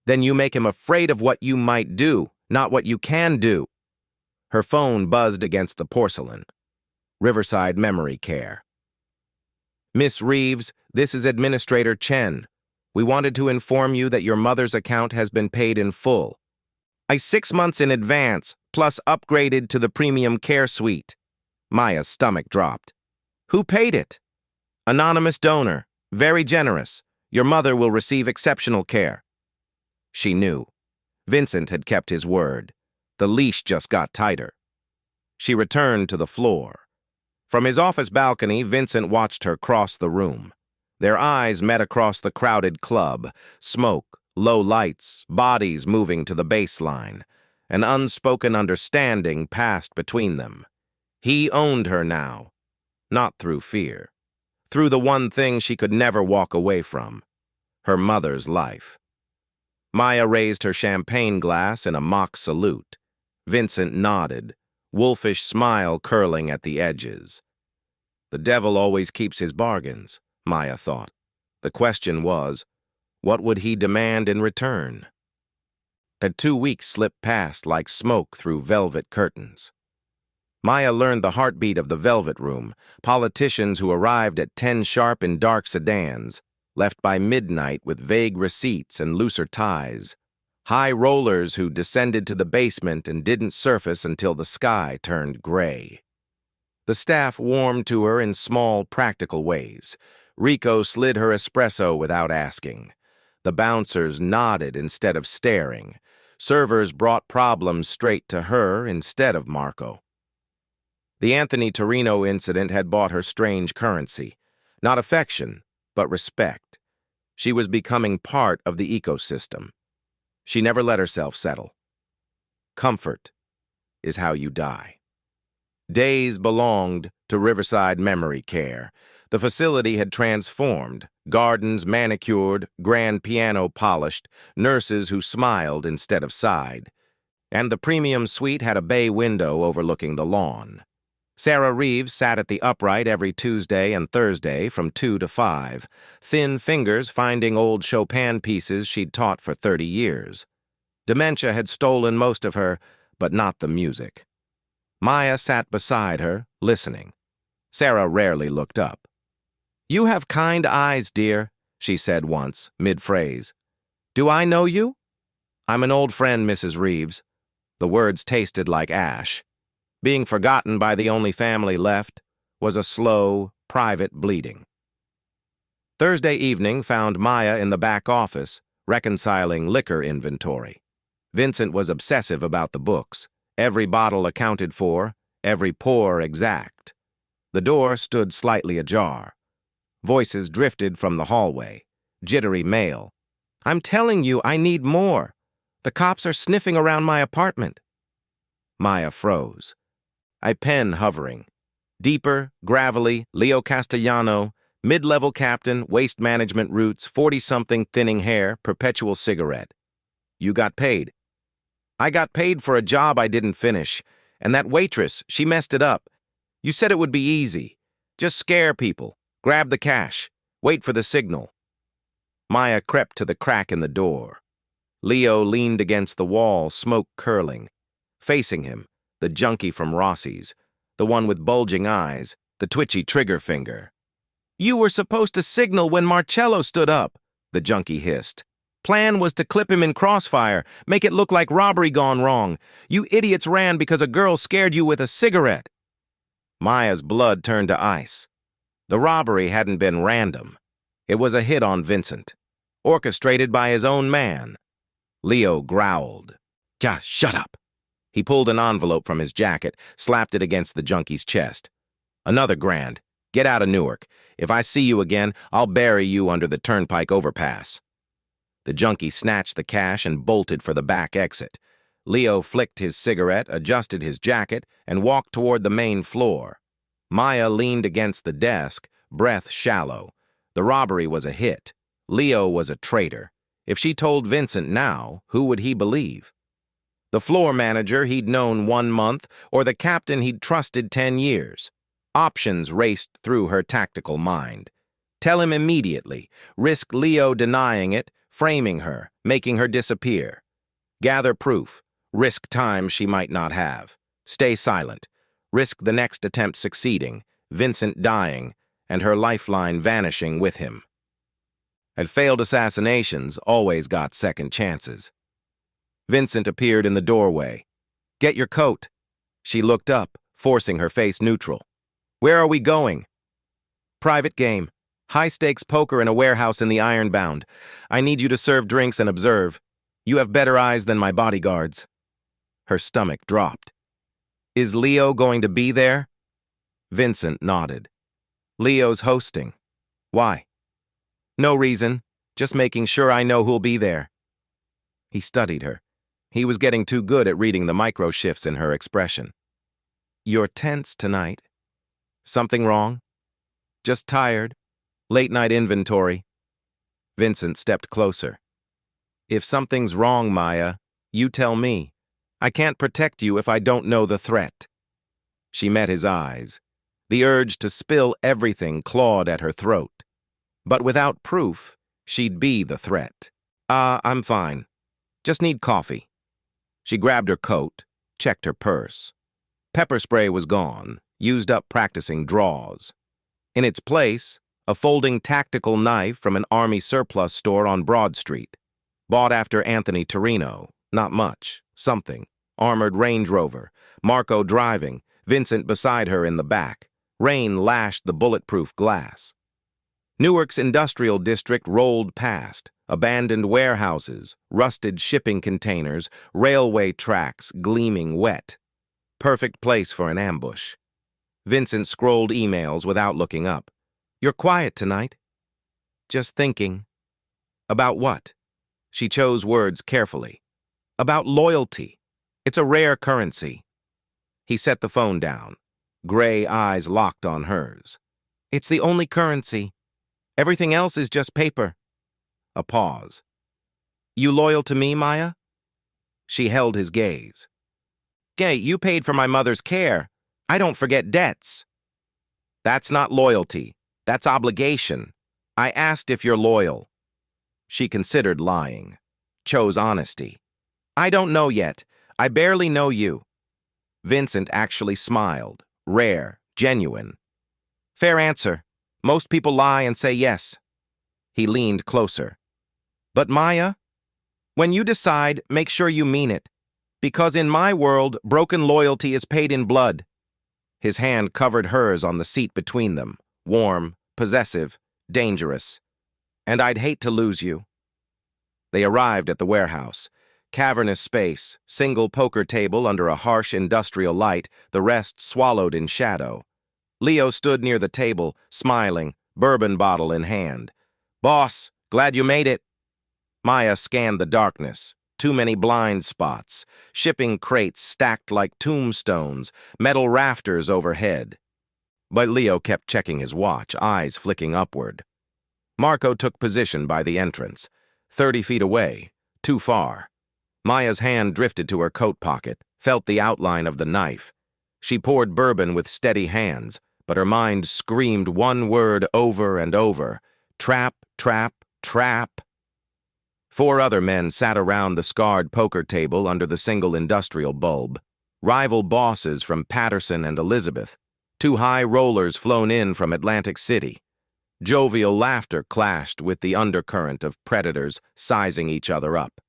"Then you make him afraid of what you might do, not what you can do." Her phone buzzed against the porcelain. Riverside Memory Care. "Miss Reeves, this is Administrator Chen. We wanted to inform you that your mother's account has been paid in full. 6 months in advance, plus upgraded to the premium care suite." Maya's stomach dropped. "Who paid it?" "Anonymous donor. Very generous. Your mother will receive exceptional care." She knew. Vincent had kept his word. The leash just got tighter. She returned to the floor. From his office balcony, Vincent watched her cross the room. Their eyes met across the crowded club. Smoke, low lights, bodies moving to the baseline. An unspoken understanding passed between them. He owned her now. Not through fear. Through the one thing she could never walk away from. Her mother's life. Maya raised her champagne glass in a mock salute. Vincent nodded, wolfish smile curling at the edges. The devil always keeps his bargains, Maya thought. The question was, what would he demand in return? 2 weeks slipped past like smoke through velvet curtains. Maya learned the heartbeat of the Velvet Room, politicians who arrived at 10 sharp in dark sedans, left by midnight with vague receipts and looser ties. High rollers who descended to the basement and didn't surface until the sky turned gray. The staff warmed to her in small, practical ways. Rico slid her espresso without asking. The bouncers nodded instead of staring. Servers brought problems straight to her instead of Marco. The Anthony Torino incident had bought her strange currency. Not affection, but respect. She was becoming part of the ecosystem. She never let herself settle. Comfort is how you die. Days belonged to Riverside Memory Care. The facility had transformed, gardens manicured, grand piano polished, nurses who smiled instead of sighed. And the premium suite had a bay window overlooking the lawn. Sarah Reeves sat at the upright every Tuesday and Thursday from 2 to 5, thin fingers finding old Chopin pieces she'd taught for 30 years. Dementia had stolen most of her, but not the music. Maya sat beside her, listening. Sarah rarely looked up. "You have kind eyes, dear," she said once, mid-phrase. "Do I know you?" "I'm an old friend, Mrs. Reeves." The words tasted like ash. Being forgotten by the only family left was a slow, private bleeding. Thursday evening found Maya in the back office, reconciling liquor inventory. Vincent was obsessive about the books, every bottle accounted for, every pour exact. The door stood slightly ajar. Voices drifted from the hallway, jittery male. "I'm telling you, I need more. The cops are sniffing around my apartment." Maya froze. A pen hovering. Deeper, gravelly, Leo Castellano, mid-level captain, waste management roots, 40-something thinning hair, perpetual cigarette. "You got paid." "I got paid for a job I didn't finish, and that waitress, she messed it up. You said it would be easy. Just scare people, grab the cash, wait for the signal." Maya crept to the crack in the door. Leo leaned against the wall, smoke curling. Facing him, the junkie from Rossi's, the one with bulging eyes, the twitchy trigger finger. "You were supposed to signal when Marcello stood up," the junkie hissed. "Plan was to clip him in crossfire, make it look like robbery gone wrong. You idiots ran because a girl scared you with a cigarette." Maya's blood turned to ice. The robbery hadn't been random. It was a hit on Vincent, orchestrated by his own man. Leo growled. "Just shut up." He pulled an envelope from his jacket, slapped it against the junkie's chest. "Another grand. Get out of Newark. If I see you again, I'll bury you under the turnpike overpass." The junkie snatched the cash and bolted for the back exit. Leo flicked his cigarette, adjusted his jacket, and walked toward the main floor. Maya leaned against the desk, breath shallow. The robbery was a hit. Leo was a traitor. If she told Vincent now, who would he believe? The floor manager he'd known 1 month, or the captain he'd trusted 10 years. Options raced through her tactical mind. Tell him immediately. Risk Leo denying it, framing her, making her disappear. Gather proof. Risk time she might not have. Stay silent. Risk the next attempt succeeding, Vincent dying, and her lifeline vanishing with him. And failed assassinations always got second chances. Vincent appeared in the doorway. "Get your coat." She looked up, forcing her face neutral. "Where are we going?" "Private game. High-stakes poker in a warehouse in the Ironbound. I need you to serve drinks and observe. You have better eyes than my bodyguards." Her stomach dropped. "Is Leo going to be there?" Vincent nodded. "Leo's hosting." "Why?" "No reason. Just making sure I know who'll be there." He studied her. He was getting too good at reading the micro-shifts in her expression. "You're tense tonight. Something wrong?" "Just tired. Late-night inventory." Vincent stepped closer. "If something's wrong, Maya, you tell me. I can't protect you if I don't know the threat." She met his eyes. The urge to spill everything clawed at her throat. But without proof, she'd be the threat. I'm fine. Just need coffee." She grabbed her coat, checked her purse. Pepper spray was gone, used up practicing draws. In its place, a folding tactical knife from an army surplus store on Broad Street. Bought after Anthony Torino. Not much. Something. Armored Range Rover. Marco driving. Vincent beside her in the back. Rain lashed the bulletproof glass. Newark's industrial district rolled past. Abandoned warehouses, rusted shipping containers, railway tracks gleaming wet. Perfect place for an ambush. Vincent scrolled emails without looking up. "You're quiet tonight." "Just thinking." "About what?" She chose words carefully. About loyalty. It's a rare currency. He set the phone down. Gray eyes locked on hers. It's the only currency. Everything else is just paper. A pause. You loyal to me, Maya? She held his gaze. Gay, you paid for my mother's care. I don't forget debts. That's not loyalty. That's obligation. I asked if you're loyal. She considered lying. Chose honesty. I don't know yet. I barely know you. Vincent actually smiled. Rare, genuine. Fair answer. Most people lie and say yes. He leaned closer. But Maya, when you decide, make sure you mean it. Because in my world, broken loyalty is paid in blood. His hand covered hers on the seat between them. Warm, possessive, dangerous. And I'd hate to lose you. They arrived at the warehouse. Cavernous space, single poker table under a harsh industrial light, the rest swallowed in shadow. Leo stood near the table, smiling, bourbon bottle in hand. Boss, glad you made it. Maya scanned the darkness. Too many blind spots, shipping crates stacked like tombstones, metal rafters overhead. But Leo kept checking his watch, eyes flicking upward. Marco took position by the entrance, 30 feet away, too far. Maya's hand drifted to her coat pocket, felt the outline of the knife. She poured bourbon with steady hands, but her mind screamed one word over and over. Trap, trap, trap. 4 other men sat around the scarred poker table under the single industrial bulb. Rival bosses from Patterson and Elizabeth. 2 high rollers flown in from Atlantic City. Jovial laughter clashed with the undercurrent of predators sizing each other up.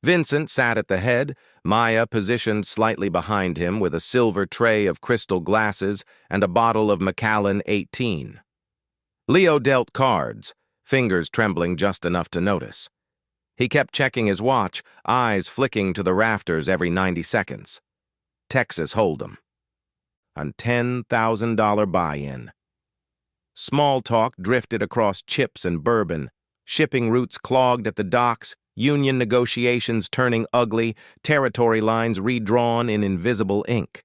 Vincent sat at the head, Maya positioned slightly behind him with a silver tray of crystal glasses and a bottle of Macallan 18. Leo dealt cards, fingers trembling just enough to notice. He kept checking his watch, eyes flicking to the rafters every 90 seconds. Texas Hold'em. A $10,000 buy-in. Small talk drifted across chips and bourbon, shipping routes clogged at the docks, union negotiations turning ugly, territory lines redrawn in invisible ink.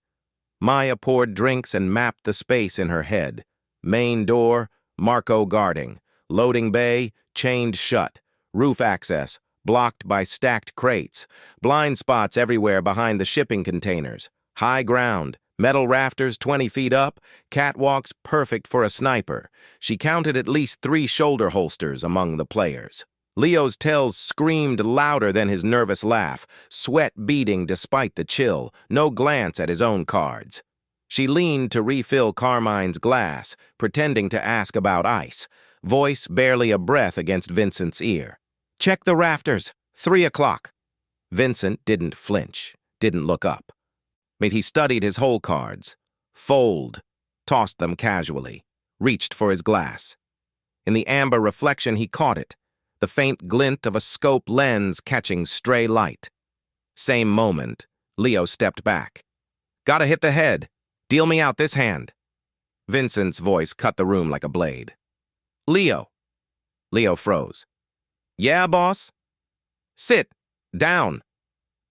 Maya poured drinks and mapped the space in her head. Main door, Marco guarding. Loading bay, chained shut. Roof access, blocked by stacked crates. Blind spots everywhere behind the shipping containers. High ground, metal rafters 20 feet up, catwalks perfect for a sniper. She counted at least 3 shoulder holsters among the players. Leo's tells screamed louder than his nervous laugh, sweat beading despite the chill, no glance at his own cards. She leaned to refill Carmine's glass, pretending to ask about ice, voice barely a breath against Vincent's ear. Check the rafters, 3 o'clock. Vincent didn't flinch, didn't look up. But he studied his hole cards, fold, tossed them casually, reached for his glass. In the amber reflection he caught it, the faint glint of a scope lens catching stray light. Same moment, Leo stepped back. Gotta hit the head. Deal me out this hand. Vincent's voice cut the room like a blade. Leo. Leo froze. Yeah, boss? Sit. Down.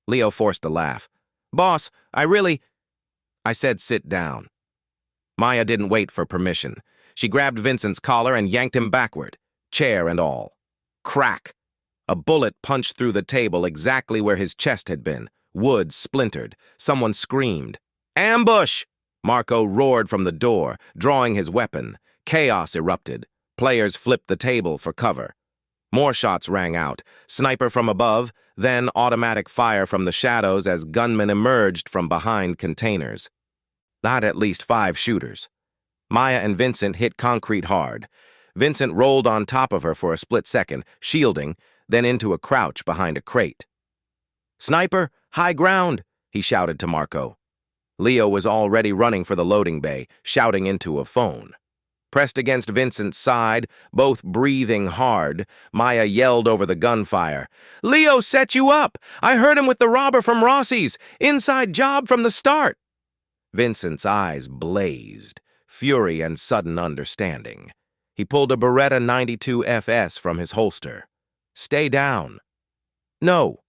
Leo forced a laugh. Boss, I said sit down. Maya didn't wait for permission. She grabbed Vincent's collar and yanked him backward, chair and all. Crack. A bullet punched through the table exactly where his chest had been. Wood splintered. Someone screamed. Ambush! Marco roared from the door, drawing his weapon. Chaos erupted. Players flipped the table for cover. More shots rang out, sniper from above, then automatic fire from the shadows as gunmen emerged from behind containers. Not at least 5 shooters. Maya and Vincent hit concrete hard. Vincent rolled on top of her for a split second, shielding, then into a crouch behind a crate. Sniper, high ground, he shouted to Marco. Leo was already running for the loading bay, shouting into a phone. Pressed against Vincent's side, both breathing hard, Maya yelled over the gunfire. Leo set you up! I heard him with the robber from Rossi's! Inside job from the start! Vincent's eyes blazed, fury and sudden understanding. He pulled a Beretta 92 FS from his holster. Stay down, No.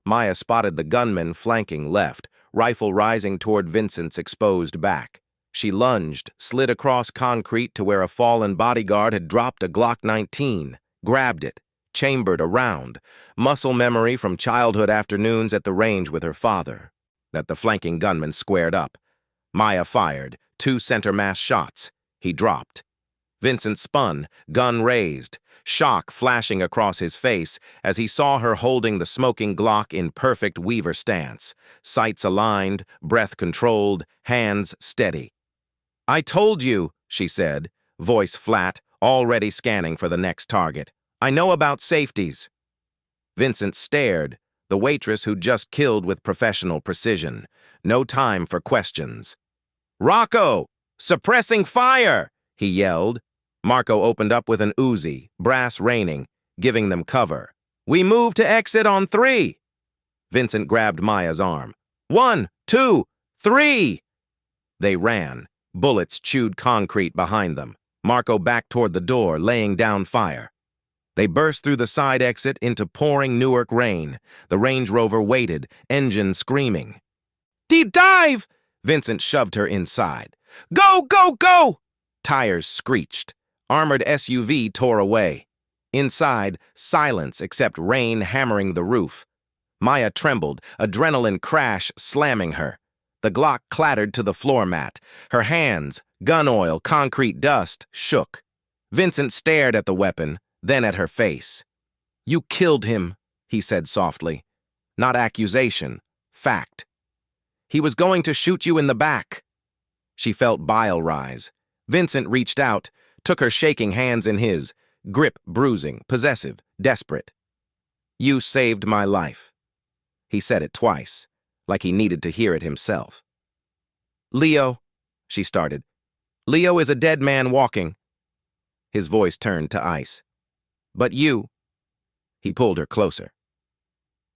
Maya spotted the gunman flanking left, rifle rising toward Vincent's exposed back. She lunged, slid across concrete to where a fallen bodyguard had dropped a Glock 19, grabbed it, chambered a round, muscle memory from childhood afternoons at the range with her father. That the flanking gunman squared up. Maya fired, 2 center mass shots. He dropped. Vincent spun, gun raised, shock flashing across his face as he saw her holding the smoking Glock in perfect Weaver stance, sights aligned, breath controlled, hands steady. "I told you," she said, voice flat, already scanning for the next target. "I know about safeties." Vincent stared, the waitress who'd just killed with professional precision. No time for questions. "Rocco! Suppressing fire!" he yelled. Marco opened up with an Uzi, brass raining, giving them cover. "We move to exit on 3. Vincent grabbed Maya's arm. 1, 2, 3! They ran. Bullets chewed concrete behind them. Marco backed toward the door, laying down fire. They burst through the side exit into pouring Newark rain. The Range Rover waited, engine screaming. "Dive!" Vincent shoved her inside. "Go, go, go!" Tires screeched. Armored SUV tore away. Inside, silence except rain hammering the roof. Maya trembled, adrenaline crash slamming her. The Glock clattered to the floor mat. Her hands, gun oil, concrete dust, shook. Vincent stared at the weapon, then at her face. "You killed him," he said softly. Not accusation, fact. "He was going to shoot you in the back." She felt bile rise. Vincent reached out, took her shaking hands in his, grip bruising, possessive, desperate. "You saved my life." He said it twice, like he needed to hear it himself. "Leo," she started. "Leo is a dead man walking." His voice turned to ice. "But you." He pulled her closer.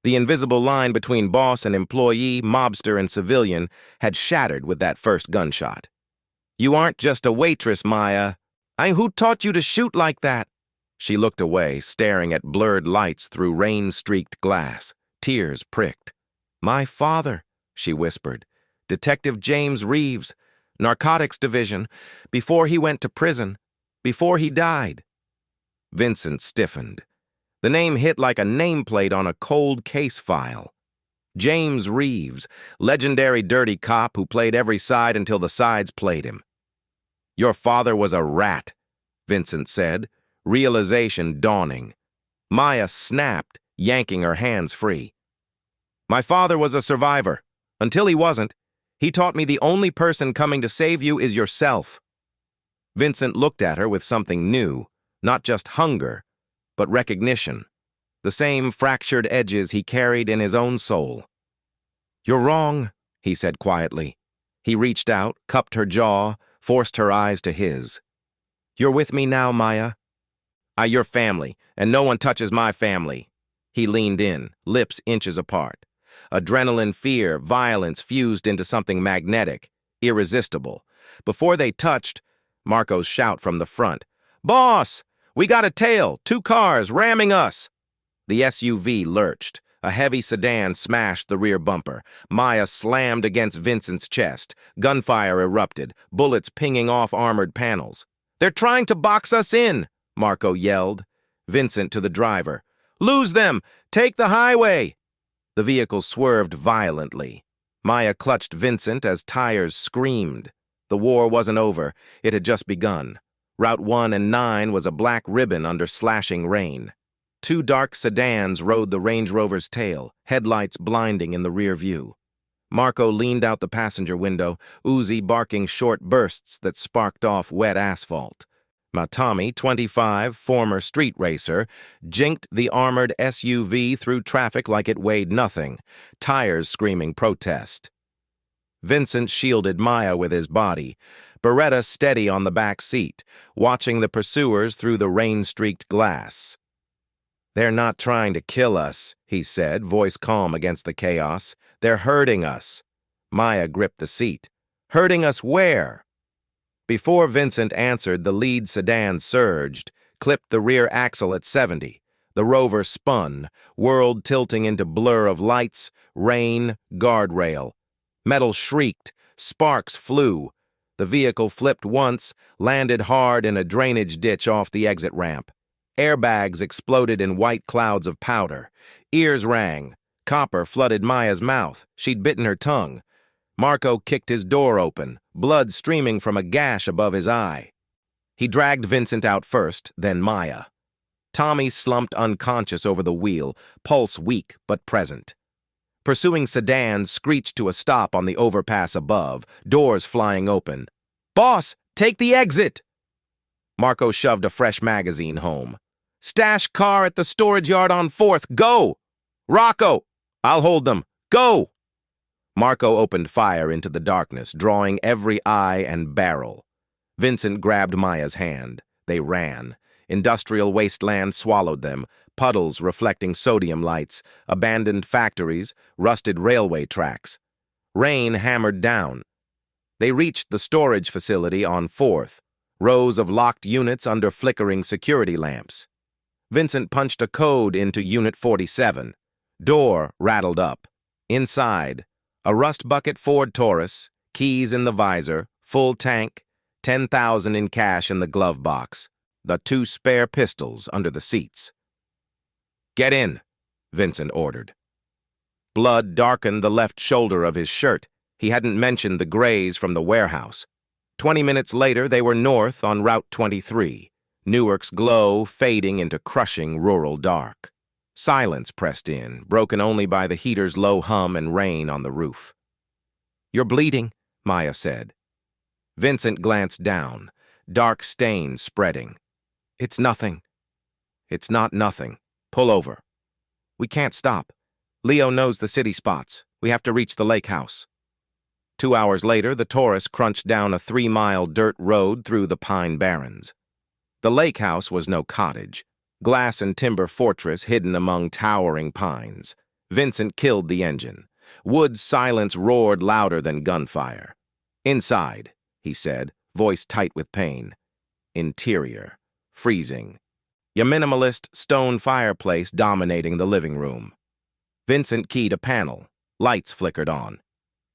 The invisible line between boss and employee, mobster and civilian, had shattered with that first gunshot. "You aren't just a waitress, Maya. Who taught you to shoot like that?" She looked away, staring at blurred lights through rain-streaked glass. Tears pricked. "My father," she whispered. "Detective James Reeves, Narcotics Division, before he went to prison, before he died." Vincent stiffened. The name hit like a nameplate on a cold case file. James Reeves, legendary dirty cop who played every side until the sides played him. "Your father was a rat," Vincent said, realization dawning. Maya snapped, yanking her hands free. "My father was a survivor. Until he wasn't. He taught me the only person coming to save you is yourself." Vincent looked at her with something new, not just hunger, but recognition. The same fractured edges he carried in his own soul. "You're wrong," he said quietly. He reached out, cupped her jaw, forced her eyes to his. "You're with me now, Maya." "Your family, and no one touches my family." He leaned in, lips inches apart. Adrenaline, fear, violence fused into something magnetic, irresistible. Before they touched, Marco's shout from the front. "Boss! We got a tail! 2 cars ramming us!" The SUV lurched. A heavy sedan smashed the rear bumper. Maya slammed against Vincent's chest. Gunfire erupted, bullets pinging off armored panels. "They're trying to box us in," Marco yelled. Vincent to the driver. "Lose them! Take the highway!" The vehicle swerved violently. Maya clutched Vincent as tires screamed. The war wasn't over. It had just begun. Route 1 and 9 was a black ribbon under slashing rain. 2 dark sedans rode the Range Rover's tail, headlights blinding in the rear view. Marco leaned out the passenger window, Uzi barking short bursts that sparked off wet asphalt. Matami, 25, former street racer, jinked the armored SUV through traffic like it weighed nothing, tires screaming protest. Vincent shielded Maya with his body, Beretta steady on the back seat, watching the pursuers through the rain-streaked glass. "They're not trying to kill us," he said, voice calm against the chaos. "They're hurting us." Maya gripped the seat. "Hurting us where?" Before Vincent answered, the lead sedan surged, clipped the rear axle at 70. The rover spun, world tilting into blur of lights, rain, guardrail. Metal shrieked, sparks flew. The vehicle flipped once, landed hard in a drainage ditch off the exit ramp. Airbags exploded in white clouds of powder. Ears rang. Copper flooded Maya's mouth. She'd bitten her tongue. Marco kicked his door open, blood streaming from a gash above his eye. He dragged Vincent out first, then Maya. Tommy slumped unconscious over the wheel, pulse weak but present. Pursuing sedans screeched to a stop on the overpass above, doors flying open. "Boss, take the exit!" Marco shoved a fresh magazine home. "Stash car at the storage yard on 4th. Go! Rocco! I'll hold them. Go!" Marco opened fire into the darkness, drawing every eye and barrel. Vincent grabbed Maya's hand. They ran. Industrial wasteland swallowed them, puddles reflecting sodium lights, abandoned factories, rusted railway tracks. Rain hammered down. They reached the storage facility on 4th, rows of locked units under flickering security lamps. Vincent punched a code into Unit 47. Door rattled up. Inside, a rust bucket Ford Taurus, keys in the visor, full tank, 10,000 in cash in the glove box, the 2 spare pistols under the seats. "Get in," Vincent ordered. Blood darkened the left shoulder of his shirt. He hadn't mentioned the grays from the warehouse. 20 minutes later, they were north on Route 23, Newark's glow fading into crushing rural dark. Silence pressed in, broken only by the heater's low hum and rain on the roof. "You're bleeding," Maya said. Vincent glanced down, dark stains spreading. "It's nothing." "It's not nothing. Pull over." "We can't stop. Leo knows the city spots. We have to reach the lake house." 2 hours later, the Taurus crunched down a 3-mile dirt road through the Pine Barrens. The lake house was no cottage. Glass and timber fortress hidden among towering pines. Vincent killed the engine. Wood's silence roared louder than gunfire. "Inside," he said, voice tight with pain. Interior. Freezing. A minimalist stone fireplace dominating the living room. Vincent keyed a panel. Lights flickered on.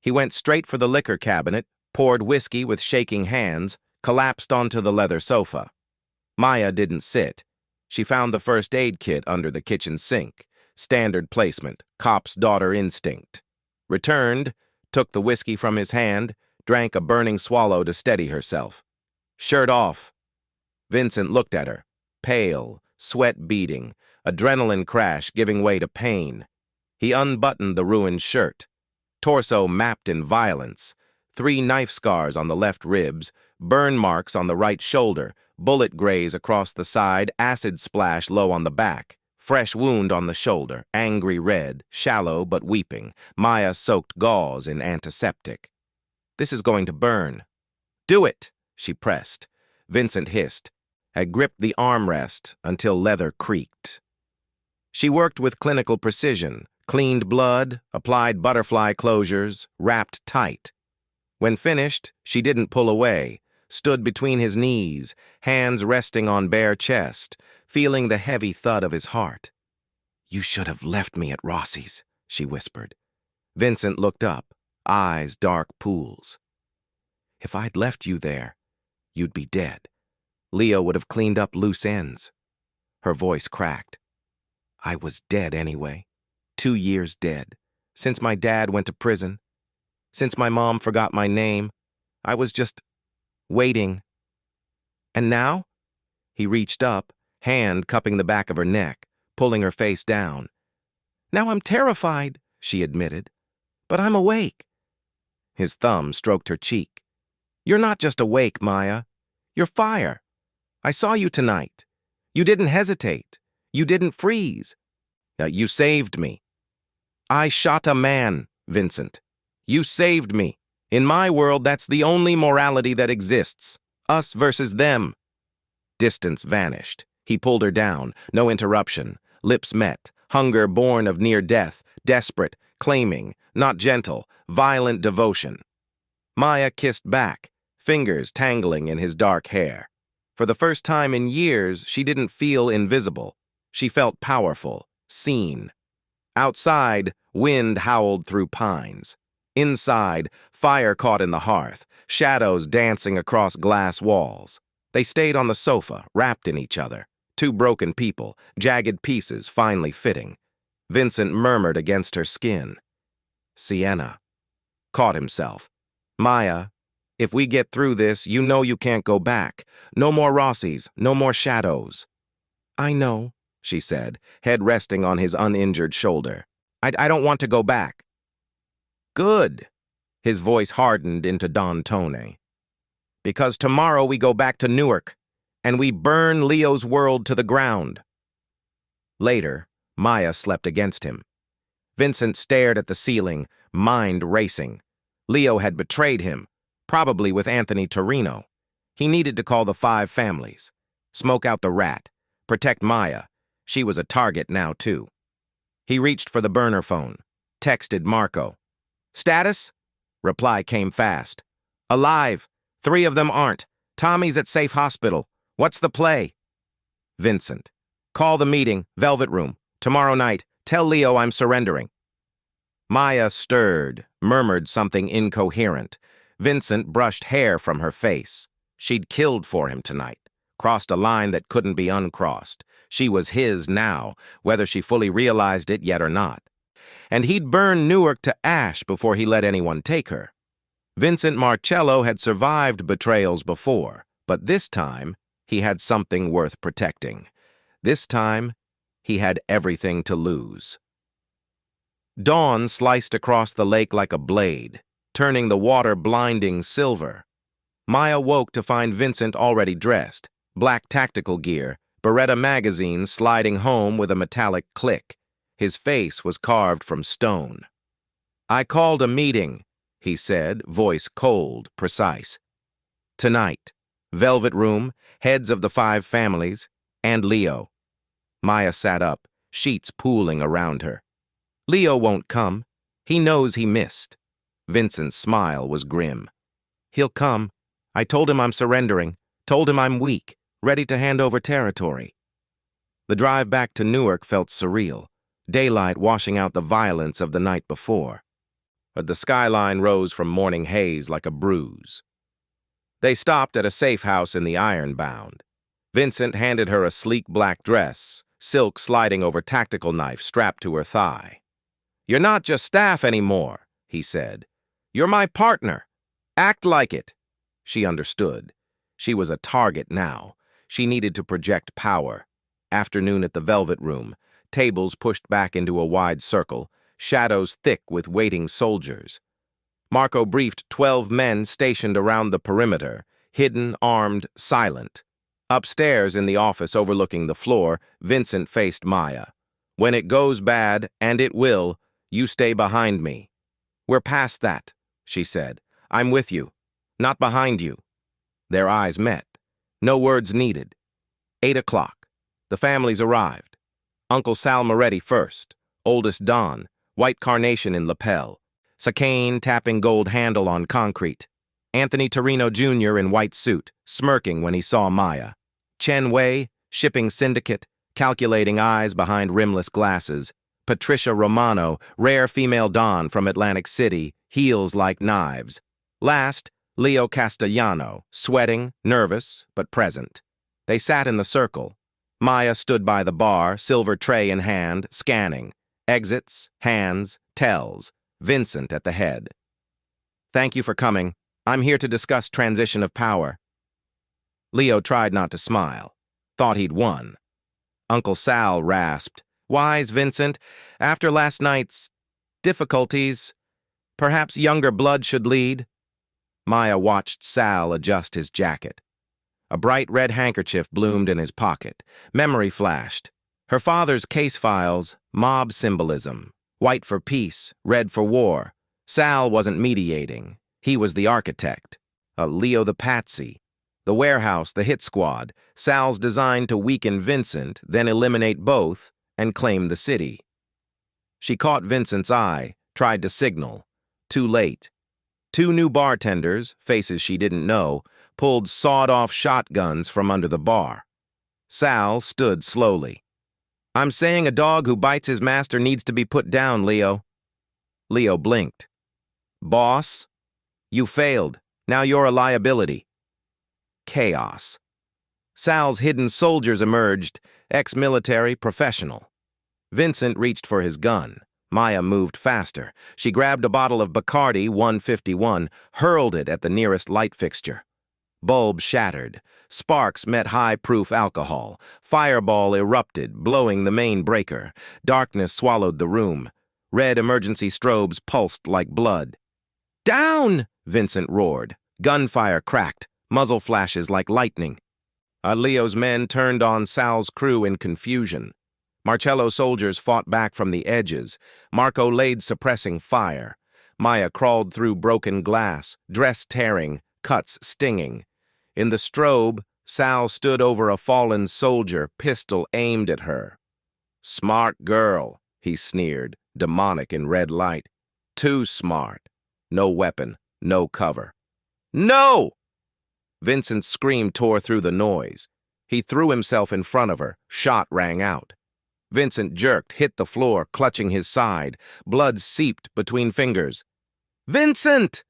He went straight for the liquor cabinet, poured whiskey with shaking hands, collapsed onto the leather sofa. Maya didn't sit. She found the first aid kit under the kitchen sink. Standard placement, cop's daughter instinct. Returned, took the whiskey from his hand, drank a burning swallow to steady herself. Shirt off. Vincent looked at her, pale, sweat beading, adrenaline crash giving way to pain. He unbuttoned the ruined shirt. Torso mapped in violence. 3 knife scars on the left ribs, burn marks on the right shoulder, bullet graze across the side, acid splash low on the back. Fresh wound on the shoulder, angry red, shallow but weeping. Maya soaked gauze in antiseptic. "This is going to burn." "Do it," she pressed. Vincent hissed. Had gripped the armrest until leather creaked. She worked with clinical precision, cleaned blood, applied butterfly closures, wrapped tight. When finished, she didn't pull away, stood between his knees, hands resting on bare chest, feeling the heavy thud of his heart. "You should have left me at Rossi's," she whispered. Vincent looked up, eyes dark pools. "If I'd left you there, you'd be dead. Leo would have cleaned up loose ends." Her voice cracked. "I was dead anyway. 2 years dead. Since my dad went to prison. Since my mom forgot my name. I was just waiting. And now?" He reached up, hand cupping the back of her neck, pulling her face down. "Now I'm terrified," she admitted. "But I'm awake." His thumb stroked her cheek. "You're not just awake, Maya. You're fire. I saw you tonight. You didn't hesitate. You didn't freeze. You saved me." "I shot a man, Vincent. You saved me. In my world, that's the only morality that exists. Us versus them." Distance vanished. He pulled her down. No interruption. Lips met. Hunger born of near death. Desperate. Claiming. Not gentle. Violent devotion. Maya kissed back, fingers tangling in his dark hair. For the first time in years, she didn't feel invisible. She felt powerful, seen. Outside, wind howled through pines. Inside, fire caught in the hearth, shadows dancing across glass walls. They stayed on the sofa, wrapped in each other. Two broken people, jagged pieces finely fitting. Vincent murmured against her skin. Sienna. Caught himself. Maya, if we get through this, you know you can't go back. No more Rossies, no more shadows. I know, she said, head resting on his uninjured shoulder. I don't want to go back. Good. His voice hardened into Don Tone. Because tomorrow we go back to Newark, and we burn Leo's world to the ground. Later, Maya slept against him. Vincent stared at the ceiling, mind racing. Leo had betrayed him, probably with Anthony Torino. He needed to call the 5 families. Smoke out the rat. Protect Maya. She was a target now, too. He reached for the burner phone. Texted Marco. Status? Reply came fast. Alive. 3 of them aren't. Tommy's at Safe Hospital. What's the play? Vincent. Call the meeting, Velvet Room. Tomorrow night. Tell Leo I'm surrendering. Maya stirred, murmured something incoherent. Vincent brushed hair from her face. She'd killed for him tonight. Crossed a line that couldn't be uncrossed. She was his now, whether she fully realized it yet or not. And he'd burn Newark to ash before he let anyone take her. Vincent Marcello had survived betrayals before, but this time he had something worth protecting. This time, he had everything to lose. Dawn sliced across the lake like a blade, turning the water blinding silver. Maya woke to find Vincent already dressed, black tactical gear, Beretta magazine sliding home with a metallic click. His face was carved from stone. I called a meeting, he said, voice cold, precise. Tonight, Velvet Room, heads of the 5 families, and Leo. Maya sat up, sheets pooling around her. Leo won't come. He knows he missed. Vincent's smile was grim. He'll come. I told him I'm surrendering, told him I'm weak, ready to hand over territory. The drive back to Newark felt surreal, daylight washing out the violence of the night before. But the skyline rose from morning haze like a bruise. They stopped at a safe house in the Ironbound. Vincent handed her a sleek black dress, silk sliding over tactical knife strapped to her thigh. You're not just staff anymore, he said. You're my partner. Act like it. She understood. She was a target now. She needed to project power. Afternoon at the Velvet Room, tables pushed back into a wide circle, shadows thick with waiting soldiers. Marco briefed 12 men stationed around the perimeter, hidden, armed, silent. Upstairs in the office overlooking the floor, Vincent faced Maya. When it goes bad, and it will, you stay behind me. We're past that, she said. I'm with you, not behind you. Their eyes met. No words needed. 8 o'clock. The families arrived. Uncle Sal Moretti first, oldest Don, white carnation in lapel, Sakane tapping gold handle on concrete, Anthony Torino Jr. in white suit, smirking when he saw Maya, Chen Wei, shipping syndicate, calculating eyes behind rimless glasses, Patricia Romano, rare female Don from Atlantic City, heels like knives. Last, Leo Castellano, sweating, nervous, but present. They sat in the circle. Maya stood by the bar, silver tray in hand, scanning. Exits, hands, tells. Vincent at the head. Thank you for coming. I'm here to discuss transition of power. Leo tried not to smile. Thought he'd won. Uncle Sal rasped. Wise, Vincent. After last night's difficulties, perhaps younger blood should lead. Maya watched Sal adjust his jacket. A bright red handkerchief bloomed in his pocket. Memory flashed. Her father's case files, mob symbolism. White for peace, red for war. Sal wasn't mediating. He was the architect. Leo the patsy. The warehouse, the hit squad. Sal's designed to weaken Vincent, then eliminate both, and claim the city. She caught Vincent's eye, tried to signal. Too late. 2 new bartenders, faces she didn't know, pulled sawed-off shotguns from under the bar. Sal stood slowly. I'm saying a dog who bites his master needs to be put down, Leo. Leo blinked. Boss? You failed. Now you're a liability. Chaos. Sal's hidden soldiers emerged, ex-military, professional. Vincent reached for his gun. Maya moved faster. She grabbed a bottle of Bacardi 151, hurled it at the nearest light fixture. Bulb shattered. Sparks met high-proof alcohol. Fireball erupted, blowing the main breaker. Darkness swallowed the room. Red emergency strobes pulsed like blood. Down! Vincent roared. Gunfire cracked, muzzle flashes like lightning. Leo's men turned on Sal's crew in confusion. Marcello's soldiers fought back from the edges. Marco laid suppressing fire. Maya crawled through broken glass, dress tearing, cuts stinging. In the strobe, Sal stood over a fallen soldier, pistol aimed at her. Smart girl, he sneered, demonic in red light. Too smart. No weapon, no cover. No! Vincent's scream tore through the noise. He threw himself in front of her. Shot rang out. Vincent jerked, hit the floor, clutching his side. Blood seeped between fingers. Vincent!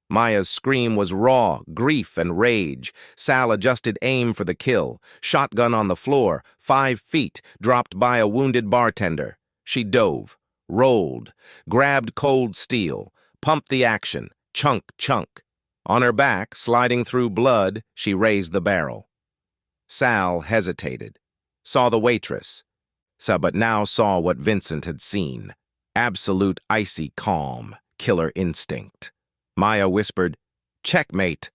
Maya's scream was raw, grief and rage. Sal adjusted aim for the kill. Shotgun on the floor, 5 feet, dropped by a wounded bartender. She dove, rolled, grabbed cold steel, pumped the action, chunk, chunk. On her back, sliding through blood, she raised the barrel. Sal hesitated, saw the waitress, but now saw what Vincent had seen. Absolute icy calm, killer instinct. Maya whispered, "Checkmate."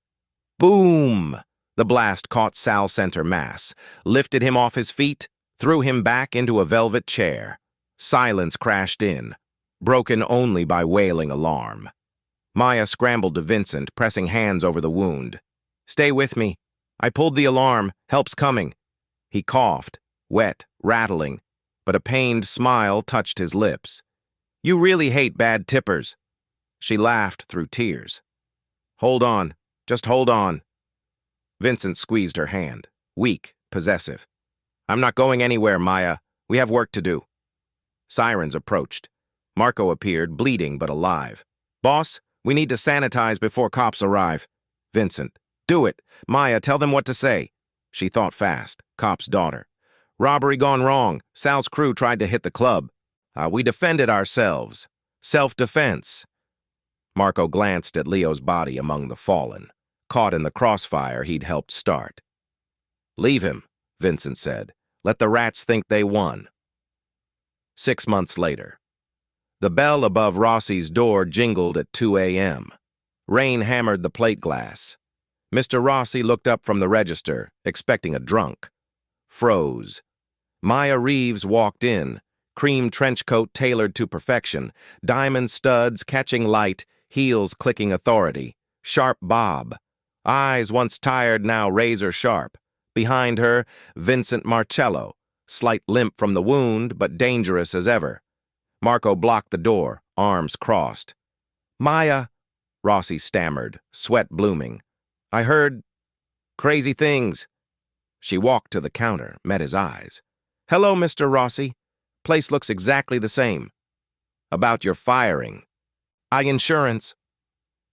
Boom! The blast caught Sal's center mass, lifted him off his feet, threw him back into a velvet chair. Silence crashed in, broken only by wailing alarm. Maya scrambled to Vincent, pressing hands over the wound. "Stay with me. I pulled the alarm. Help's coming." He coughed, wet, rattling, but a pained smile touched his lips. "You really hate bad tippers." She laughed through tears. "Hold on. Just hold on." Vincent squeezed her hand, weak, possessive. "I'm not going anywhere, Maya. We have work to do." Sirens approached. Marco appeared, bleeding but alive. "Boss, we need to sanitize before cops arrive." Vincent, "Do it. Maya, tell them what to say." She thought fast. Cop's daughter. "Robbery gone wrong. Sal's crew tried to hit the club. We defended ourselves. Self-defense." Marco glanced at Leo's body among the fallen, caught in the crossfire he'd helped start. "Leave him," Vincent said. "Let the rats think they won." 6 months later. The bell above Rossi's door jingled at 2 a.m. Rain hammered the plate glass. Mr. Rossi looked up from the register, expecting a drunk. Froze. Maya Reeves walked in, cream trench coat tailored to perfection, diamond studs catching light, heels clicking authority, sharp bob. Eyes once tired, now razor sharp. Behind her, Vincent Marcello, slight limp from the wound, but dangerous as ever. Marco blocked the door, arms crossed. "Maya," Rossi stammered, sweat blooming. "I heard crazy things." She walked to the counter, met his eyes. "Hello, Mr. Rossi. Place looks exactly the same." "About your firing." Insurance."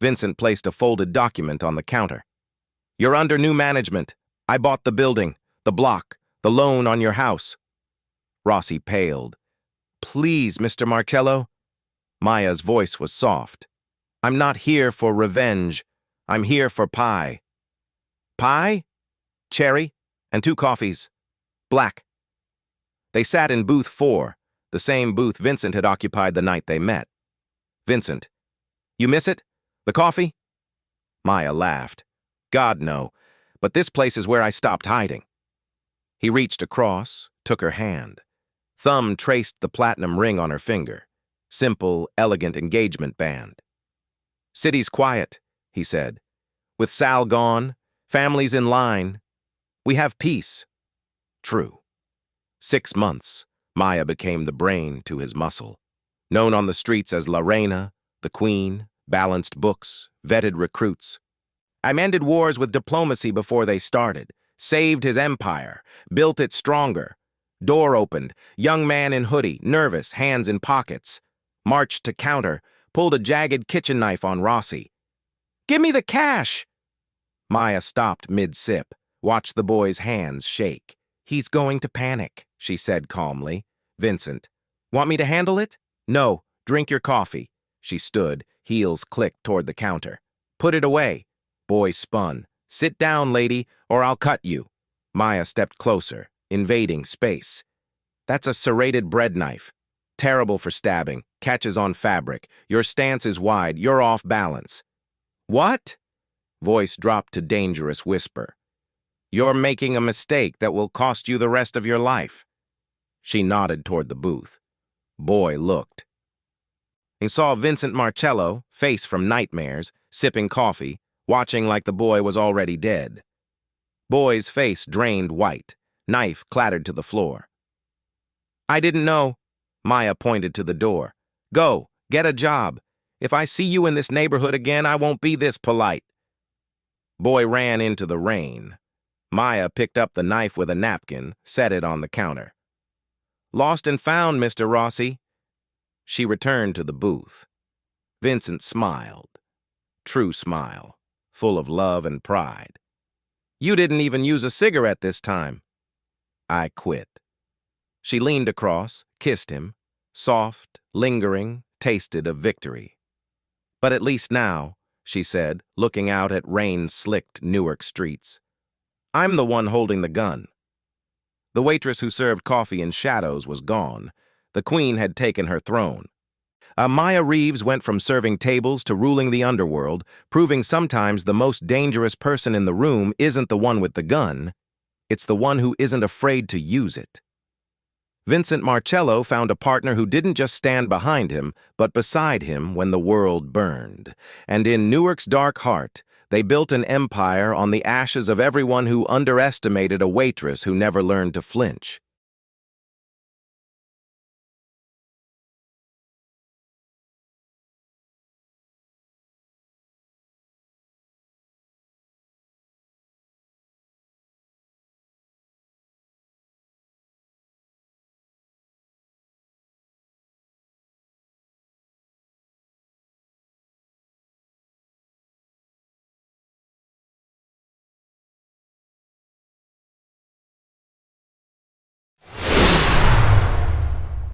Vincent placed a folded document on the counter. "You're under new management. I bought the building, the block, the loan on your house." Rossi paled. "Please, Mr. Marcello." Maya's voice was soft. "I'm not here for revenge. I'm here for pie." "Pie?" "Cherry, and 2 coffees. Black." They sat in booth 4, the same booth Vincent had occupied the night they met. Vincent, "You miss it? The coffee?" Maya laughed. "God, no. But this place is where I stopped hiding." He reached across, took her hand. Thumb traced the platinum ring on her finger. Simple, elegant engagement band. "City's quiet," he said. "With Sal gone, families in line. We have peace." True. 6 months, Maya became the brain to his muscle. Known on the streets as La Reina, the Queen, balanced books, vetted recruits. I ended wars with diplomacy before they started, saved his empire, built it stronger. Door opened. Young man in hoodie, nervous, hands in pockets. Marched to counter, pulled a jagged kitchen knife on Rossi. "Give me the cash!" Maya stopped mid-sip, watched the boy's hands shake. "He's going to panic," she said calmly. Vincent, "Want me to handle it?" "No, drink your coffee." She stood, heels clicked toward the counter. "Put it away." Boy spun. "Sit down, lady, or I'll cut you." Maya stepped closer, invading space. "That's a serrated bread knife. Terrible for stabbing, catches on fabric. Your stance is wide, you're off balance." "What?" Voice dropped to dangerous whisper. "You're making a mistake that will cost you the rest of your life." She nodded toward the booth. Boy looked. He saw Vincent Marcello, face from nightmares, sipping coffee, watching like the boy was already dead. Boy's face drained white. Knife clattered to the floor. "I didn't know." Maya pointed to the door. "Go, get a job. If I see you in this neighborhood again, I won't be this polite." Boy ran into the rain. Maya picked up the knife with a napkin, set it on the counter. "Lost and found, Mr. Rossi." She returned to the booth. Vincent smiled. True smile, full of love and pride. "You didn't even use a cigarette this time." "I quit." She leaned across, kissed him, soft, lingering, tasted of victory. "But at least now," she said, looking out at rain-slicked Newark streets, "I'm the one holding the gun." The waitress who served coffee in shadows was gone. The queen had taken her throne. Maya Reeves went from serving tables to ruling the underworld, proving sometimes the most dangerous person in the room isn't the one with the gun, it's the one who isn't afraid to use it. Vincent Marcello found a partner who didn't just stand behind him, but beside him when the world burned. And in Newark's dark heart, they built an empire on the ashes of everyone who underestimated a waitress who never learned to flinch.